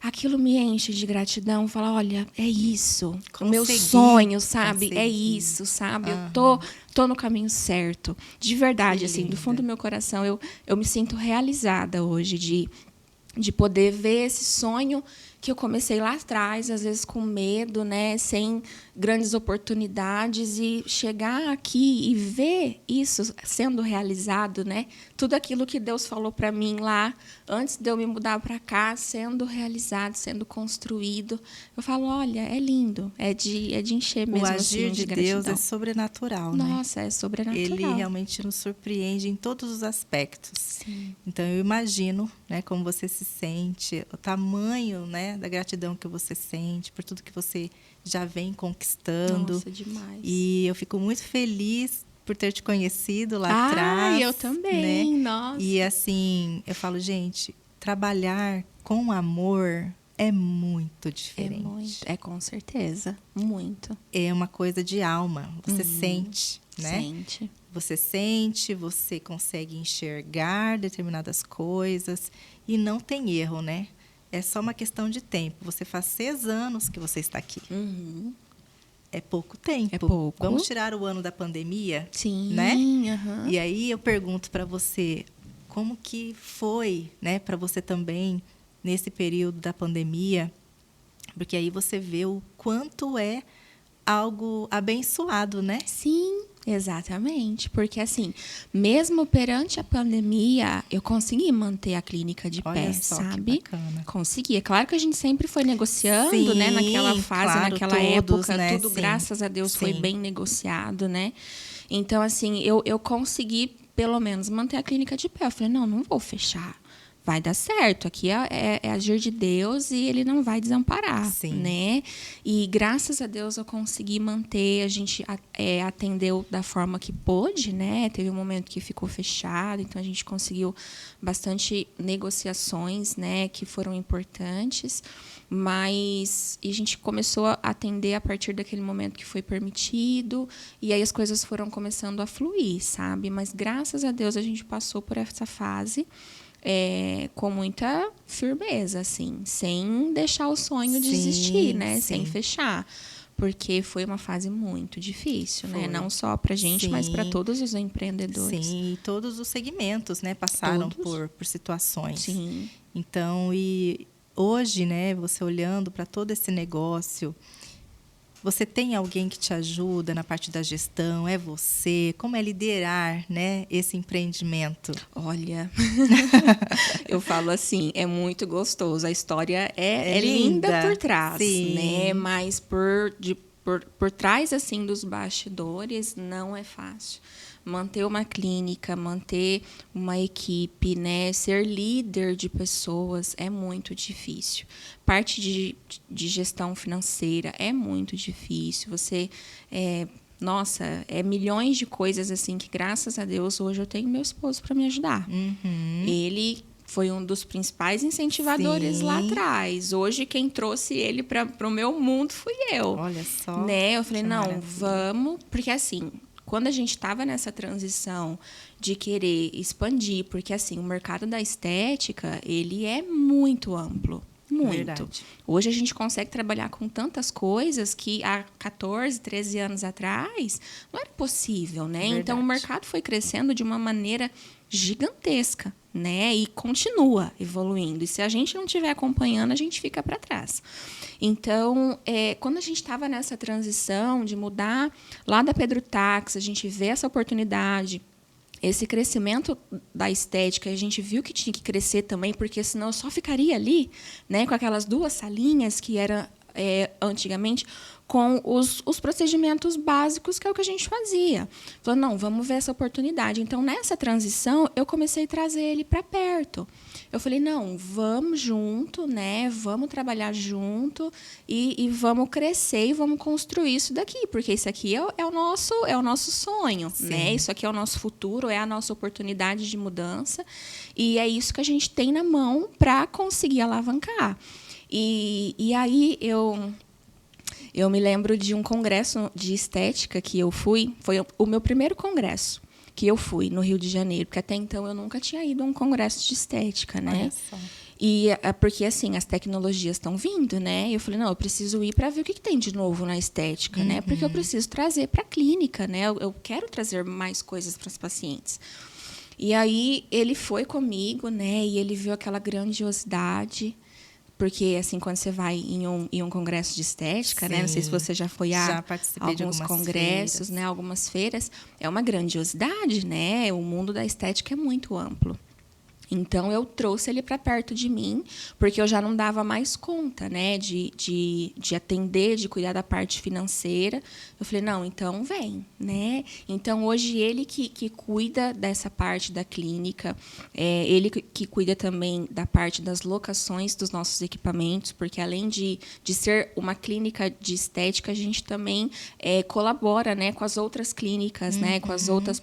aquilo me enche de gratidão, fala, olha, é isso, o meu sonho, sabe? É isso, sabe? Eu tô no caminho certo. De verdade, Que assim, do fundo linda. do meu coração, eu me sinto realizada hoje de poder ver esse sonho que eu comecei lá atrás, às vezes com medo, né, sem grandes oportunidades, e chegar aqui e ver isso sendo realizado, né, tudo aquilo que Deus falou para mim lá antes de eu me mudar para cá sendo realizado, sendo construído. Eu falo, olha, é lindo, é de encher mesmo O agir assim, de de Deus gratidão. é sobrenatural, né? Nossa, é sobrenatural. Ele realmente nos surpreende em todos os aspectos. Sim. Então, eu imagino, né, como você se sente, o tamanho, né, da gratidão que você sente por tudo que você já vem conquistando. Nossa, demais. E eu fico muito feliz por ter te conhecido lá atrás. Eu também, né? nossa. E assim, eu falo, gente, trabalhar com amor é muito diferente. Com certeza, muito. É uma coisa de alma. Você sente, né? Sente. Você sente, você consegue enxergar determinadas coisas e não tem erro, né? É só uma questão de tempo. Você faz 6 anos que você está aqui. É pouco tempo. É pouco. Vamos tirar o ano da pandemia, Sim, né? aham. E aí eu pergunto para você, como que foi, né, para você também nesse período da pandemia? Porque aí você vê o quanto é algo abençoado, né? Sim, exatamente. Porque, assim, mesmo perante a pandemia, eu consegui manter a clínica de Olha pé, só sabe? que bacana. Consegui. É claro que a gente sempre foi negociando, Sim, né? Naquela fase, claro, naquela todos, época, né? tudo, Sim, graças a Deus, foi sim. bem negociado, né? Então, assim, eu consegui, pelo menos, manter a clínica de pé. Eu falei, não vou fechar. Vai dar certo. Aqui é agir de Deus e Ele não vai desamparar, Sim. né? E graças a Deus eu consegui manter. A gente atendeu da forma que pôde, né? Teve um momento que ficou fechado, então a gente conseguiu bastante negociações, né? Que foram importantes. Mas a gente começou a atender a partir daquele momento que foi permitido, e aí as coisas foram começando a fluir, sabe? Mas graças a Deus a gente passou por essa fase com muita firmeza, assim, sem deixar o sonho desistir, né? Sim. Sem fechar. Porque foi uma fase muito difícil, né? Foi. Não só para a gente, mas para Sim. todos os empreendedores. Sim, e todos os segmentos, né, passaram Todos. por situações. Sim. Então, e hoje, né, você olhando para todo esse negócio, você tem alguém que te ajuda na parte da gestão? É você? Como é liderar, né, esse empreendimento? Olha, eu falo assim, é muito gostoso. A história é linda. linda por trás, Sim. né? Mas por trás assim dos bastidores não é fácil. Manter uma clínica, manter uma equipe, né? Ser líder de pessoas é muito difícil. Parte de gestão financeira é muito difícil. Você nossa, milhões de coisas assim que, graças a Deus, hoje eu tenho meu esposo para me ajudar. Ele foi um dos principais incentivadores lá atrás. Hoje, quem trouxe ele para o meu mundo fui eu. Olha só. Né? Eu falei, não, maravilha. vamos... Porque, assim, quando a gente estava nessa transição de querer expandir, porque, assim, o mercado da estética, ele é muito amplo. Muito. Verdade. Hoje a gente consegue trabalhar com tantas coisas que há 14, 13 anos atrás não era possível, né? Verdade. Então o mercado foi crescendo de uma maneira gigantesca, né? E continua evoluindo. E se a gente não estiver acompanhando, a gente fica para trás. Então, quando a gente estava nessa transição de mudar lá da Pedro Tax, a gente vê essa oportunidade, esse crescimento da estética, a gente viu que tinha que crescer também, porque senão eu só ficaria ali, né, com aquelas 2 salinhas que era antigamente com os procedimentos básicos, que é o que a gente fazia. Falou, não, vamos ver essa oportunidade. Então, nessa transição, eu comecei a trazer ele para perto. Eu falei, não, vamos junto, né? Vamos trabalhar junto e vamos crescer e vamos construir isso daqui, porque isso aqui é o nosso sonho, né? Isso aqui é o nosso futuro, é a nossa oportunidade de mudança, e é isso que a gente tem na mão para conseguir alavancar. E aí eu me lembro de um congresso de estética que eu fui, foi o meu primeiro congresso que eu fui no Rio de Janeiro, porque até então eu nunca tinha ido a um congresso de estética, né? Olha só. E porque assim, as tecnologias estão vindo, né? E eu falei, não, eu preciso ir para ver o que tem de novo na estética, né? Porque eu preciso trazer para a clínica, né? Eu quero trazer mais coisas para os pacientes. E aí ele foi comigo, né? E ele viu aquela grandiosidade. Porque, assim, quando você vai em um congresso de estética, né? Não sei se você já foi a alguns congressos, né? Algumas feiras. É uma grandiosidade, né? O mundo da estética é muito amplo. Então, eu trouxe ele para perto de mim, porque eu já não dava mais conta, né, de atender, de cuidar da parte financeira. Eu falei, não, então vem, né? Então, hoje, ele que cuida dessa parte da clínica, ele que cuida também da parte das locações dos nossos equipamentos, porque, além de ser uma clínica de estética, a gente também colabora, né, com as outras clínicas, né, com as outras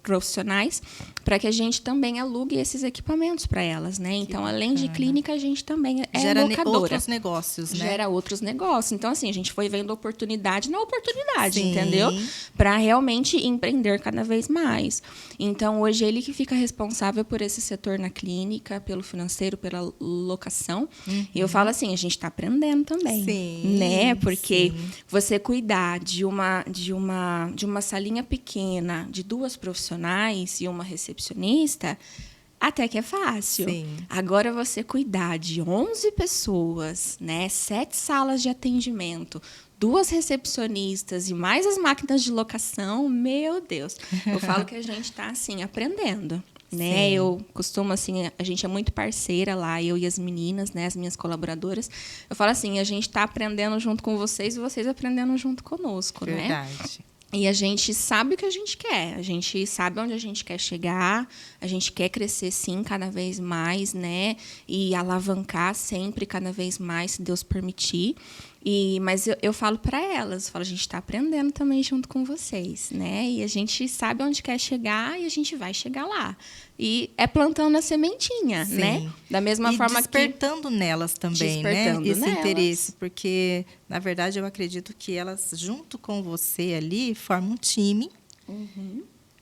profissionais, para que a gente também alugue esses equipamentos para elas, né? Então, além de clínica, a gente também gera locadora. Outros negócios, né? Gera outros negócios. Então, assim, a gente foi vendo oportunidade na oportunidade, Sim. entendeu? Para realmente empreender cada vez mais. Então, hoje, ele que fica responsável por esse setor na clínica, pelo financeiro, pela locação. E eu falo assim, a gente está aprendendo também. Sim, né? Porque sim. você cuidar de uma salinha pequena, de 2 profissionais e uma recepcionista, até que é fácil. Sim. Agora, você cuidar de 11 pessoas, né? 7 salas de atendimento, 2 recepcionistas e mais as máquinas de locação, meu Deus. Eu falo que a gente está, assim, aprendendo. Né? Eu costumo, assim, a gente é muito parceira lá, eu e as meninas, né, as minhas colaboradoras. Eu falo assim, a gente está aprendendo junto com vocês e vocês aprendendo junto conosco, né? Verdade. E a gente sabe o que a gente quer, a gente sabe onde a gente quer chegar, a gente quer crescer, sim, cada vez mais, né? E alavancar sempre, cada vez mais, se Deus permitir. Mas eu falo para elas, a gente está aprendendo também junto com vocês, né? E a gente sabe onde quer chegar e a gente vai chegar lá. E é plantando a sementinha, Sim. né? Da mesma forma despertando nelas também, despertando, né? Esse nelas. interesse, porque, na verdade, eu acredito que elas, junto com você ali, formam um time,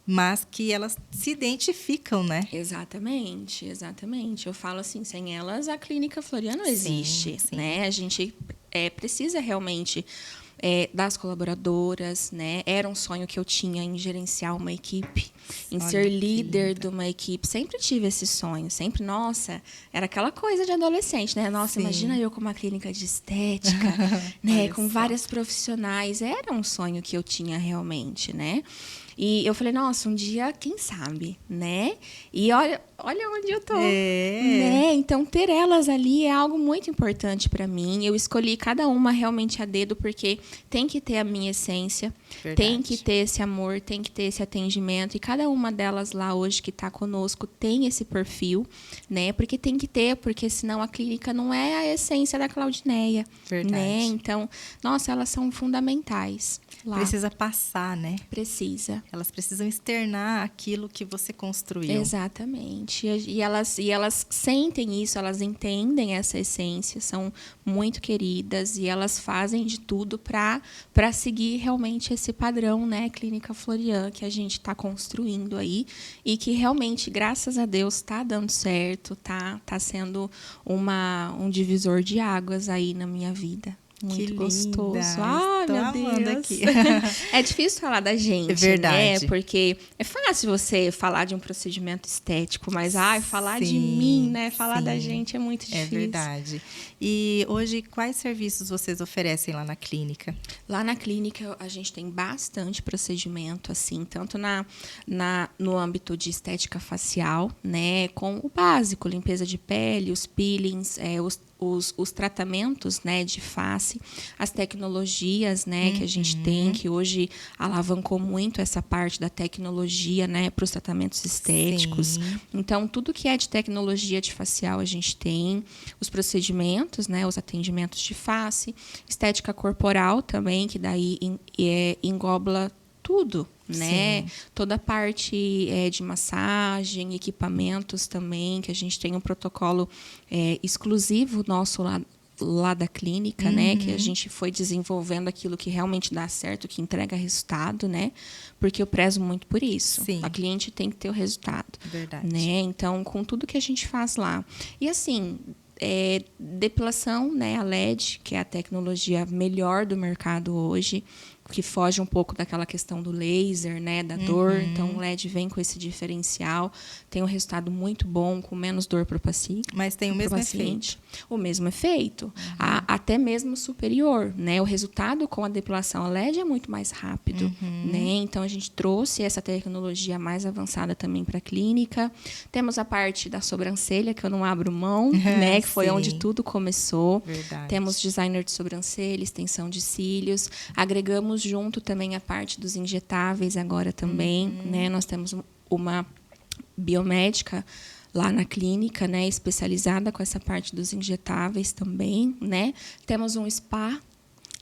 mas que elas se identificam, né? Exatamente, exatamente. Eu falo assim, sem elas a Clínica Floriano existe, sim. né? A gente precisa realmente das colaboradoras, né? Era um sonho que eu tinha em gerenciar uma equipe, em ser líder de uma equipe. Sempre tive esse sonho, sempre, nossa, era aquela coisa de adolescente, né? Nossa, imagina eu com uma clínica de estética, né? Com várias profissionais. Era um sonho que eu tinha realmente, né? E eu falei, nossa, um dia, quem sabe, né? E olha onde eu tô. Né? Então, ter elas ali é algo muito importante para mim. Eu escolhi cada uma realmente a dedo, porque tem que ter a minha essência, tem que ter esse amor, tem que ter esse atendimento. E cada uma delas lá hoje que está conosco tem esse perfil, né? Porque tem que ter, porque senão a clínica não é a essência da Claudineia. Verdade. Né? Então, nossa, elas são fundamentais. Lá. Precisa passar, né? Precisa. Elas precisam externar aquilo que você construiu. Exatamente. E elas sentem isso, elas entendem essa essência, são muito queridas e elas fazem de tudo para seguir realmente esse padrão, né, Clínica Florian, que a gente está construindo aí e que realmente, graças a Deus, está dando certo, tá sendo um divisor de águas aí na minha vida. Muito gostoso. Ai, meu Deus. Aqui. É difícil falar da gente, é verdade. né? Porque é fácil você falar de um procedimento estético, mas falar de mim, né? Falar da gente é muito difícil. É verdade. E hoje, quais serviços vocês oferecem lá na clínica? Lá na clínica, a gente tem bastante procedimento, assim, tanto no âmbito de estética facial, né? Com o básico, limpeza de pele, os peelings, os tratamentos, né, de face, as tecnologias, né, que a gente tem, que hoje alavancou muito essa parte da tecnologia, né, para os tratamentos estéticos. Sim. Então, tudo que é de tecnologia de facial a gente tem, os procedimentos, né, os atendimentos de face, estética corporal também, que daí engloba tudo, né? Sim. Toda a parte de massagem, equipamentos também, que a gente tem um protocolo exclusivo nosso lá da clínica, né? Que a gente foi desenvolvendo aquilo que realmente dá certo, que entrega resultado, né? Porque eu prezo muito por isso. Sim. A cliente tem que ter o resultado. Verdade. Né? Então, com tudo que a gente faz lá. E assim, depilação, né? A LED, que é a tecnologia melhor do mercado hoje, que foge um pouco daquela questão do laser, né, da dor. Então, o LED vem com esse diferencial, tem um resultado muito bom, com menos dor para o paciente. Mas tem o mesmo efeito. O mesmo efeito, até mesmo superior, né? O resultado com a depilação a LED é muito mais rápido, né? Então, a gente trouxe essa tecnologia mais avançada também para a clínica. Temos a parte da sobrancelha, que eu não abro mão, né? Que foi onde tudo começou. Verdade. Temos designer de sobrancelha, extensão de cílios. Agregamos junto também a parte dos injetáveis agora também, né? Nós temos uma biomédica lá na clínica, né, especializada com essa parte dos injetáveis também, né? Temos um spa,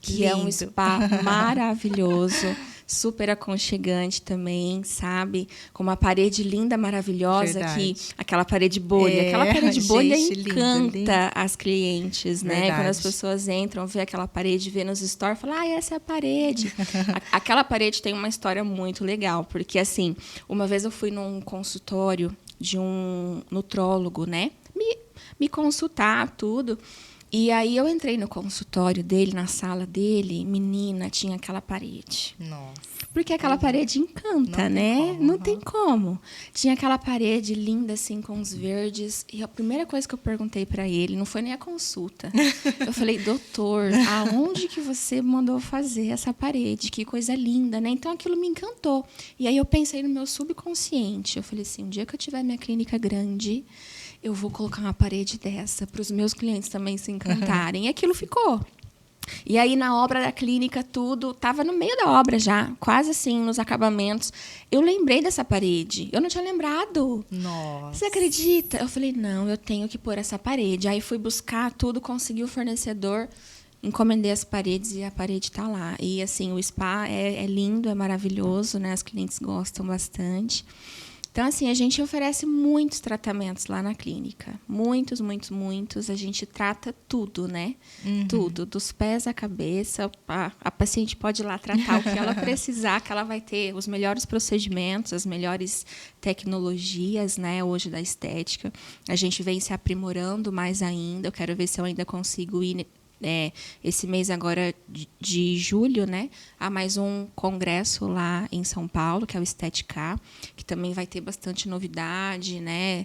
que é um spa maravilhoso, super aconchegante também, sabe? Com uma parede linda, maravilhosa, aquela parede bolha. Aquela parede bolha encanta as clientes, né? Verdade. Quando as pessoas entram, vê aquela parede, vê nos stories, falam, essa é a parede. Aquela parede tem uma história muito legal, porque, assim, uma vez eu fui num consultório de um nutrólogo, né? Me consultar, tudo. E aí eu entrei no consultório dele, na sala dele, menina, tinha aquela parede. Nossa. Porque aquela parede encanta, né? Não tem como. Tinha aquela parede linda, assim, com os verdes. E a primeira coisa que eu perguntei para ele, não foi nem a consulta. Eu falei, doutor, aonde que você mandou fazer essa parede? Que coisa linda, né? Então, aquilo me encantou. E aí eu pensei no meu subconsciente. Eu falei assim, um dia que eu tiver minha clínica grande, eu vou colocar uma parede dessa para os meus clientes também se encantarem. E aquilo ficou. E aí, na obra da clínica, tudo estava no meio da obra já, quase assim, nos acabamentos. Eu lembrei dessa parede. Eu não tinha lembrado. Nossa. Você acredita? Eu falei, não, eu tenho que pôr essa parede. Aí fui buscar tudo, consegui o fornecedor, encomendei as paredes e a parede está lá. E, assim, o spa é lindo, é maravilhoso, né? As clientes gostam bastante. Então, assim, a gente oferece muitos tratamentos lá na clínica. Muitos, muitos, muitos. A gente trata tudo, né? Tudo, dos pés à cabeça. A paciente pode ir lá tratar o que ela precisar, que ela vai ter os melhores procedimentos, as melhores tecnologias, né, hoje da estética. A gente vem se aprimorando mais ainda. Eu quero ver se eu ainda consigo ir esse mês agora de julho, né, há mais um congresso lá em São Paulo, que é o Estética, que também vai ter bastante novidade, né?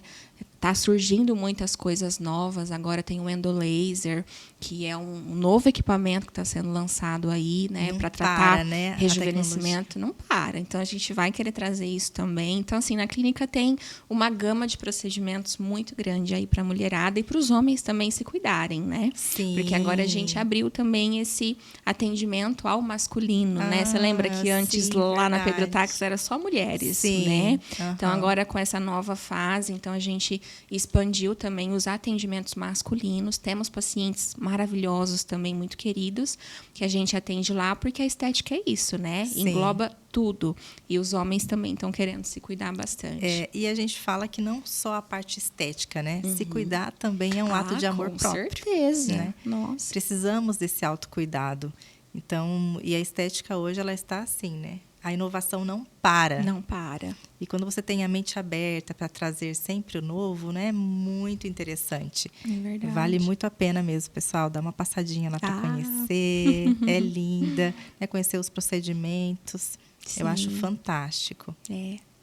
Tá surgindo muitas coisas novas. Agora tem o endolaser, que é um novo equipamento que está sendo lançado aí, né, para tratar rejuvenescimento. Não para. Então a gente vai querer trazer isso também. Então, assim, na clínica tem uma gama de procedimentos muito grande aí para a mulherada e para os homens também se cuidarem, né? Sim. Porque agora a gente abriu também esse atendimento ao masculino, né? Você lembra que antes lá na Pedro Táxi era só mulheres, né? Então agora com essa nova fase, então a gente expandiu também os atendimentos masculinos. Temos pacientes maravilhosos também, muito queridos, que a gente atende lá, porque a estética é isso, né? Sim. Engloba tudo. E os homens também estão querendo se cuidar bastante. E a gente fala que não só a parte estética, né? Se cuidar também é um ato de amor próprio. Com certeza. Né? Nossa. Precisamos desse autocuidado. Então, e a estética hoje, ela está assim, né? A inovação não para. Não para. E quando você tem a mente aberta para trazer sempre o novo, né? Muito interessante. É verdade. Vale muito a pena mesmo, pessoal. Dá uma passadinha lá para conhecer. É linda. Né? Conhecer os procedimentos. Sim. Eu acho fantástico.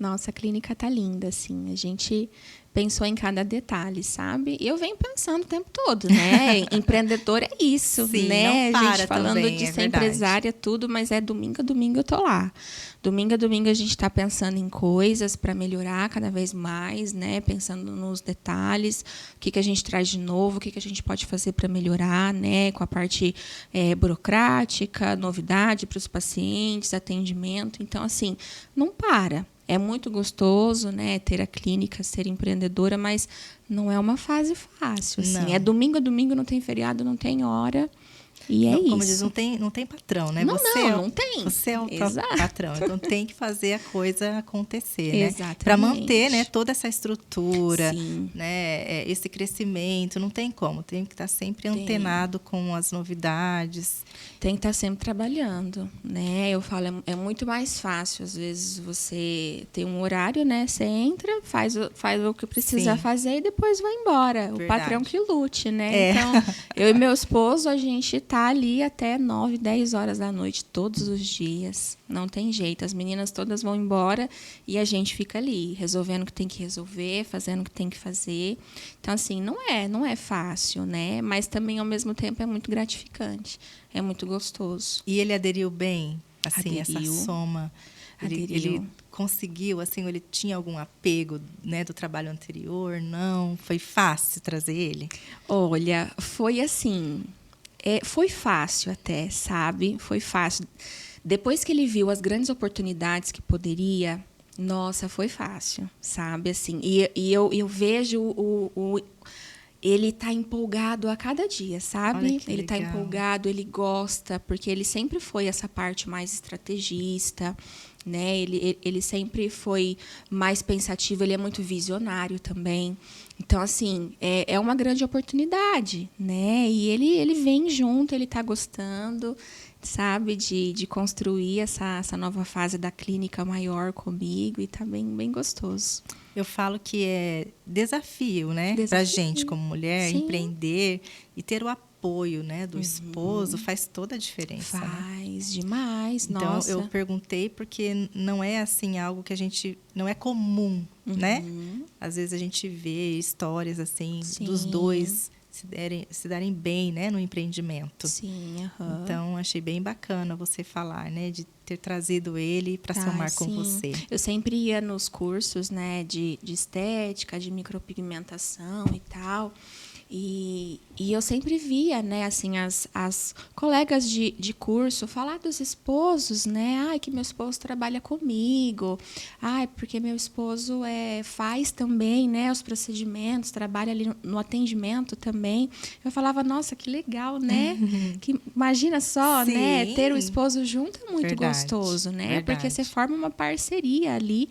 Nossa, a clínica tá linda, assim. A gente pensou em cada detalhe, sabe? E eu venho pensando o tempo todo, né? Empreendedor é isso, Sim, né? não A para gente falando também, de é ser verdade. empresária, tudo, mas é domingo a domingo eu tô lá. Domingo a domingo a gente está pensando em coisas para melhorar cada vez mais, né? Pensando nos detalhes, o que a gente traz de novo, o que a gente pode fazer para melhorar, né? Com a parte burocrática, novidade para os pacientes, atendimento. Então, assim, não para. É muito gostoso, né, ter a clínica, ser empreendedora, mas não é uma fase fácil. Assim. Não. É domingo a domingo, não tem feriado, não tem hora. E é não, isso. como diz, não tem patrão, né? Não tem. Você é o próprio Exato. patrão, então tem que fazer a coisa acontecer, né? Exatamente. Para manter, né, toda essa estrutura, Sim. né, esse crescimento, não tem como, tem que estar sempre antenado com as novidades. Tem que estar sempre trabalhando, né? Eu falo, é muito mais fácil, às vezes, você tem um horário, né? Você entra, faz o que precisa Sim. fazer e depois vai embora. Verdade. O patrão que lute, né? Então, eu e meu esposo, a gente tá ali até 9, 10 horas da noite, todos os dias. Não tem jeito. As meninas todas vão embora e a gente fica ali, resolvendo o que tem que resolver, fazendo o que tem que fazer. Então, assim, não é fácil, né? Mas também, ao mesmo tempo, é muito gratificante. É muito gostoso. E ele aderiu bem, assim, Aderiu. essa soma. Ele conseguiu, assim, ele tinha algum apego, né, do trabalho anterior? Não? Foi fácil trazer ele? Olha, foi assim, foi fácil até, sabe? Foi fácil. Depois que ele viu as grandes oportunidades que poderia, nossa, foi fácil, sabe? Assim, e eu vejo ele está empolgado a cada dia, sabe? Ele está empolgado, ele gosta, porque ele sempre foi essa parte mais estrategista, né? Ele sempre foi mais pensativo, ele é muito visionário também. Então, assim, é uma grande oportunidade, né? E ele vem junto, ele está gostando, sabe? De construir essa nova fase da clínica maior comigo e está bem gostoso. Eu falo que é desafio, né? Pra gente, como mulher, Sim. empreender e ter o apoio, né, do esposo faz toda a diferença. Faz, né? Demais, então, nossa. eu perguntei porque não é assim algo que a gente... Não é comum, né? Às vezes a gente vê histórias assim dos dois se darem bem, né, no empreendimento. Sim, Então, achei bem bacana você falar, né, de ter trazido ele para somar com você. Eu sempre ia nos cursos, né, de estética, de micropigmentação e tal. E eu sempre via, né, assim, as colegas de curso falar dos esposos, né? Ai, que meu esposo trabalha comigo. Ai, porque meu esposo faz também, né, os procedimentos, trabalha ali no atendimento também. Eu falava, nossa, que legal, né? Que, imagina só, Sim. né? Ter o esposo junto é muito Verdade. gostoso, né? Verdade. Porque você forma uma parceria ali.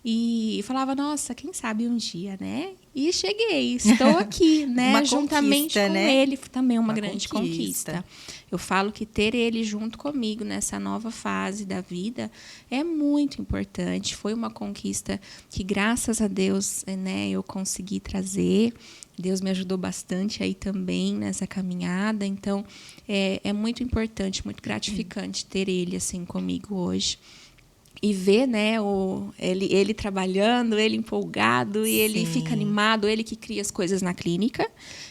E falava, nossa, quem sabe um dia, né? E cheguei, estou aqui, né? Juntamente com ele, também uma grande conquista. Eu falo que ter ele junto comigo nessa nova fase da vida é muito importante. Foi uma conquista que, graças a Deus, né, eu consegui trazer. Deus me ajudou bastante aí também nessa caminhada. Então, é muito importante, muito gratificante ter ele assim comigo hoje. E ver, né, ele trabalhando, ele empolgado, e ele fica animado, ele que cria as coisas na clínica,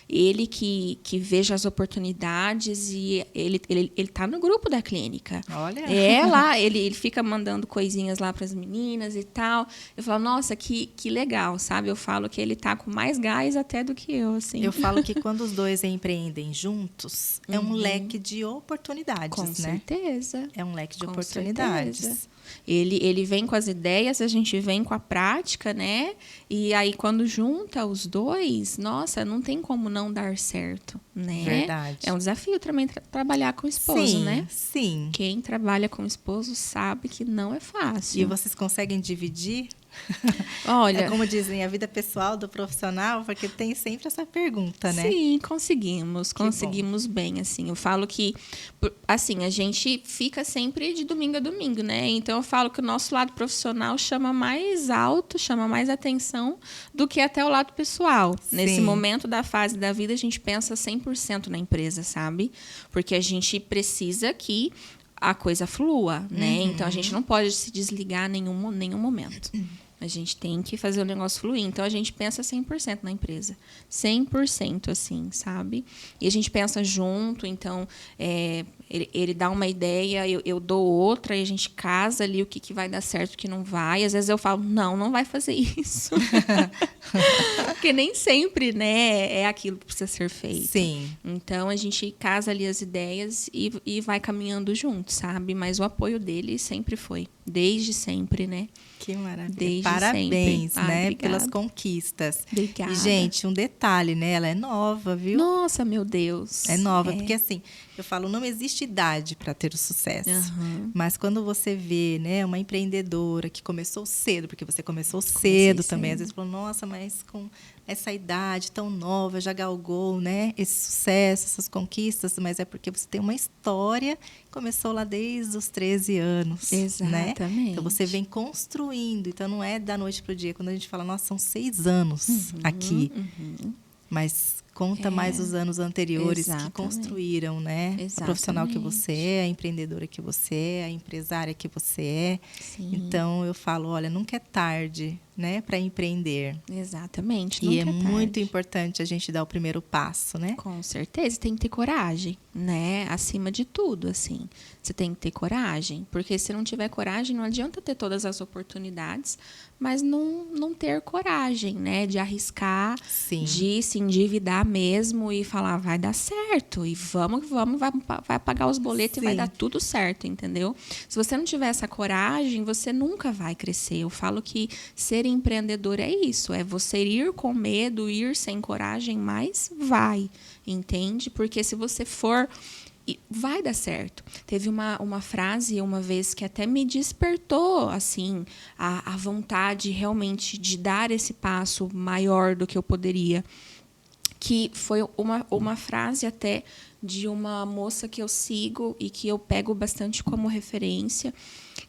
ele que veja as oportunidades, e ele tá no grupo da clínica. Olha! Lá, ele fica mandando coisinhas lá para as meninas e tal. Eu falo, nossa, que legal, sabe? Eu falo que ele tá com mais gás até do que eu, assim. Eu falo que quando os dois empreendem juntos, é um leque de oportunidades, com né? certeza. É um leque de oportunidades. Certeza. Ele vem com as ideias, a gente vem com a prática, né? E aí, quando junta os dois, nossa, não tem como não dar certo, né? Verdade. É um desafio também trabalhar com o esposo, né? Sim. Quem trabalha com o esposo sabe que não é fácil. E vocês conseguem dividir? Olha, é como dizem, a vida pessoal do profissional, porque tem sempre essa pergunta, né? Sim, conseguimos bem, assim. Eu falo que, assim, a gente fica sempre de domingo a domingo, né? Então, eu falo que o nosso lado profissional chama mais alto, chama mais atenção do que até o lado pessoal. Sim. Nesse momento da fase da vida, a gente pensa 100% na empresa, sabe? Porque a gente precisa que a coisa flua, né? Então, a gente não pode se desligar em nenhum momento. A gente tem que fazer o negócio fluir. Então, a gente pensa 100% na empresa. 100%, assim, sabe? E a gente pensa junto. Então, ele dá uma ideia, eu dou outra, e a gente casa ali o que vai dar certo, o que não vai. Às vezes eu falo, não vai fazer isso. Porque nem sempre, né, é aquilo que precisa ser feito. Sim. Então, a gente casa ali as ideias e vai caminhando junto, sabe? Mas o apoio dele sempre foi. Desde sempre, né? Que maravilha. Desde Parabéns, sempre. né, Obrigada. pelas conquistas. Obrigada. E, gente, um detalhe, né? Ela é nova, viu? Nossa, meu Deus. É nova, porque assim, eu falo, não existe idade para ter o sucesso. Uhum. Mas quando você vê, né, uma empreendedora que começou cedo, porque você começou cedo também, às vezes falou, nossa, mas com essa idade tão nova, já galgou, né, esse sucesso, essas conquistas, mas é porque você tem uma história, começou lá desde os 13 anos. Exatamente. Né? Então você vem construindo, então não é da noite para o dia. Quando a gente fala, nossa, são 6 anos aqui, mas conta mais os anos anteriores que construíram, né? A profissional que você é, a empreendedora que você é, a empresária que você é. Sim. Então eu falo, olha, nunca é tarde, né, para empreender. Exatamente. E nunca é muito tarde. importante a gente dar o primeiro passo, né? Com certeza, tem que ter coragem, né? Acima de tudo, assim. Você tem que ter coragem, porque se não tiver coragem, não adianta ter todas as oportunidades, mas não ter coragem, né? De arriscar, Sim. de se endividar mesmo e falar, vai dar certo, e vamos, vai pagar os boletos. Sim. E vai dar tudo certo, entendeu? Se você não tiver essa coragem, você nunca vai crescer. Eu falo que ser empreendedor é isso, é você ir com medo, ir sem coragem, mas vai, entende? Porque se você for, vai dar certo. Teve uma frase uma vez que até me despertou assim a vontade realmente de dar esse passo maior do que eu poderia, que foi uma frase até de uma moça que eu sigo e que eu pego bastante como referência,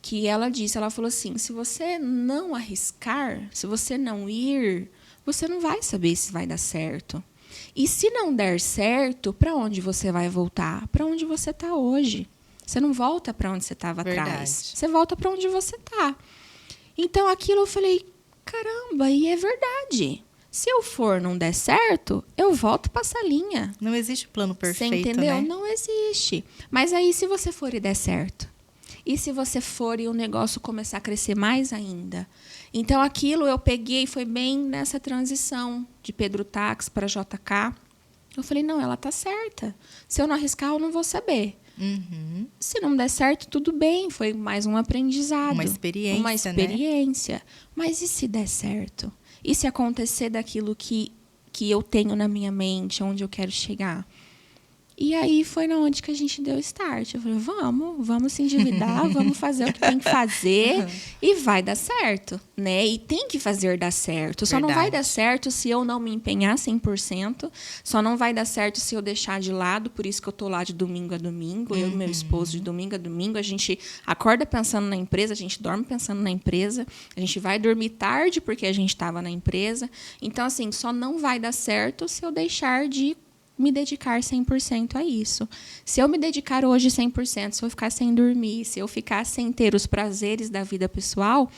que ela falou assim, se você não arriscar, se você não ir, você não vai saber se vai dar certo. E se não der certo, para onde você vai voltar? Para onde você está hoje. Você não volta para onde você estava atrás. Você volta para onde você está. Então, aquilo eu falei, caramba, e é verdade. Se eu for não der certo, eu volto para essa linha. Não existe plano perfeito, você entendeu? Né? Não existe. Mas aí, se você for e der certo? E se você for e o negócio começar a crescer mais ainda? Então, aquilo eu peguei, foi bem nessa transição de Pedro Tax para JK. Eu falei, não, ela está certa. Se eu não arriscar, eu não vou saber. Uhum. Se não der certo, tudo bem. Foi mais um aprendizado. Uma experiência. Né? Mas e se der certo? E se acontecer daquilo que eu tenho na minha mente, onde eu quero chegar? E aí foi na onde que a gente deu start. Eu falei, vamos se endividar, vamos fazer o que tem que fazer e vai dar certo, né? E tem que fazer dar certo. Só não vai dar certo se eu não me empenhar 100%, só não vai dar certo se eu deixar de lado, por isso que eu tô lá de domingo a domingo, eu e meu esposo de domingo a domingo, a gente acorda pensando na empresa, a gente dorme pensando na empresa, a gente vai dormir tarde porque a gente estava na empresa. Então, assim, só não vai dar certo se eu deixar de me dedicar 100% a isso. Se eu me dedicar hoje 100%, se eu ficar sem dormir, se eu ficar sem ter os prazeres da vida pessoal,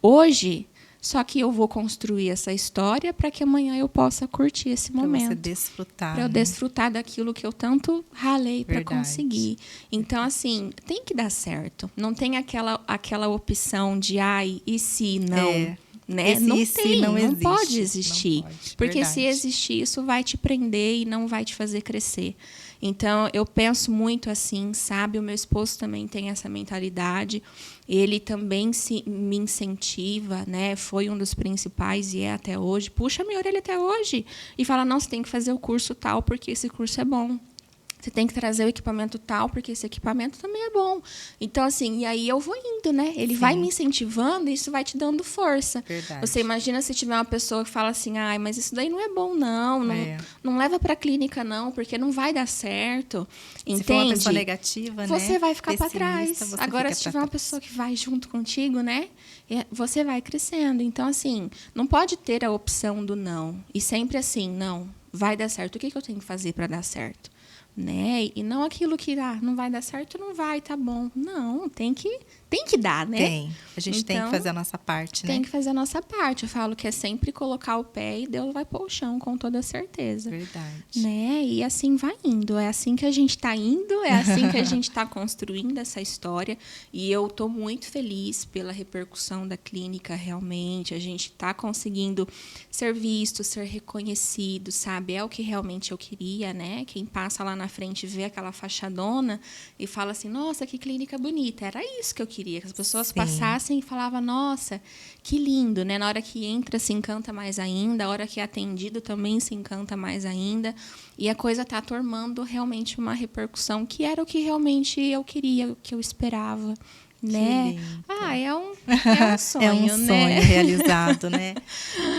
hoje, só que eu vou construir essa história para que amanhã eu possa curtir esse momento. Para você desfrutar. Para eu desfrutar daquilo que eu tanto ralei para conseguir. Então, assim, tem que dar certo. Não tem aquela opção de, ai, e se não... Né? Não tem, não pode existir. Porque se existir, isso vai te prender e não vai te fazer crescer. Então, eu penso muito assim, sabe? O meu esposo também tem essa mentalidade. Ele também me incentiva, né? Foi um dos principais e é até hoje. Puxa a minha orelha até hoje. E fala, não, você tem que fazer o curso tal, porque esse curso é bom. Você tem que trazer o equipamento tal, porque esse equipamento também é bom. Então, assim, e aí eu vou indo, né? Ele vai me incentivando e isso vai te dando força. Verdade. Você imagina se tiver uma pessoa que fala assim, ai, mas isso daí não é bom, não leva para a clínica, não, porque não vai dar certo. Entende? Se for uma pessoa negativa, você vai ficar para trás. Agora, se tiver uma pessoa que vai junto contigo, né? Você vai crescendo. Então, assim, não pode ter a opção do não. E sempre assim, não, vai dar certo. O que eu tenho que fazer para dar certo? né? E não aquilo que não vai dar certo, não vai, tá bom. Não, tem que dar, né? Tem. A gente tem que Então, fazer a nossa parte, né? tem que fazer a nossa parte. Eu falo que é sempre colocar o pé e Deus vai pôr o chão, com toda certeza. Verdade. Né? E assim vai indo. É assim que a gente está indo, é assim que a gente está construindo essa história. E eu estou muito feliz pela repercussão da clínica, realmente. A gente está conseguindo ser visto, ser reconhecido, sabe? É o que realmente eu queria, né? Quem passa lá na frente vê aquela fachadona e fala assim, nossa, que clínica bonita. Era isso que eu queria, que as pessoas Sim. passassem e falavam, nossa, que lindo, né? Na hora que entra, se encanta mais ainda. A hora que é atendido também se encanta mais ainda. E a coisa está tomando realmente uma repercussão que era o que realmente eu queria, o que eu esperava, né? É um sonho, é um sonho né? realizado, né?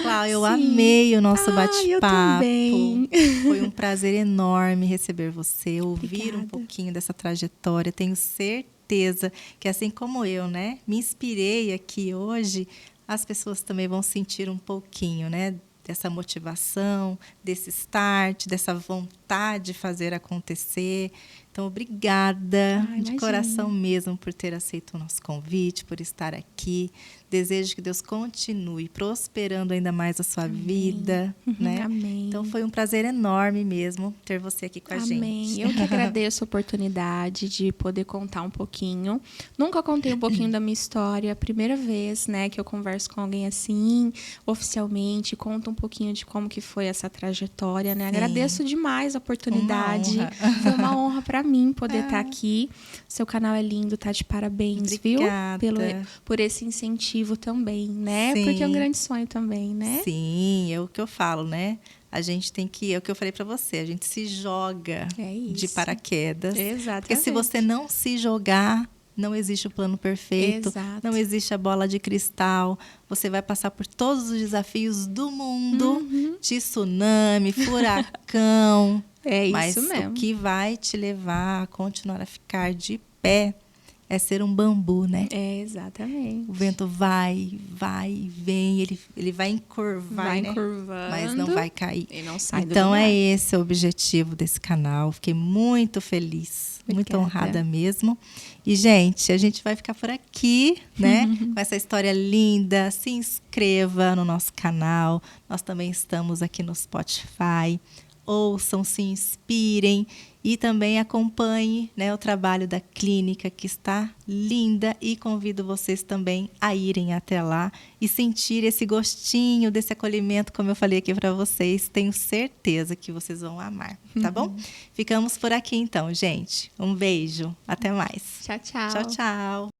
Cláudia, eu Sim. amei o nosso Eu bate-papo. também. Foi um prazer enorme receber você, ouvir Obrigada. um pouquinho dessa trajetória. Tenho certeza que, assim como eu, né, me inspirei aqui hoje, as pessoas também vão sentir um pouquinho, né, dessa motivação, desse start, dessa vontade de fazer acontecer. Então, obrigada de coração mesmo por ter aceito o nosso convite, por estar aqui. Desejo que Deus continue prosperando ainda mais a sua vida, né? Amém. Então, foi um prazer enorme mesmo ter você aqui com a gente. Amém. Eu que agradeço a oportunidade de poder contar um pouquinho. Nunca contei um pouquinho da minha história. Primeira vez, né, que eu converso com alguém assim, oficialmente, conto um pouquinho de como que foi essa trajetória, né? Sim. Agradeço demais a oportunidade. Foi uma honra para mim poder estar aqui. Seu canal é lindo, tá de parabéns, Obrigada. viu? Por esse incentivo também, né? Sim. Porque é um grande sonho também, né? Sim, é o que eu falo, né? A gente tem que, é o que eu falei para você, a gente se joga de paraquedas. Exatamente. Porque se você não se jogar, não existe o plano perfeito, Exato. não existe a bola de cristal. Você vai passar por todos os desafios do mundo, tsunami, furacão. É isso mas mesmo. o que vai te levar a continuar a ficar de pé é ser um bambu, né? É, exatamente. O vento vai, vem, ele vai encurvar, vai né? encurvando, Mas não vai cair. E não sai do então lugar. é esse o objetivo desse canal. Fiquei muito feliz, muito honrada mesmo. E, gente, a gente vai ficar por aqui, né? Com essa história linda. Se inscreva no nosso canal. Nós também estamos aqui no Spotify. Ouçam, se inspirem e também acompanhe, né, o trabalho da clínica, que está linda, e convido vocês também a irem até lá e sentir esse gostinho desse acolhimento, como eu falei aqui para vocês. Tenho certeza que vocês vão amar, tá bom? Ficamos por aqui então, gente. Um beijo. Até mais. Tchau, tchau. Tchau, tchau.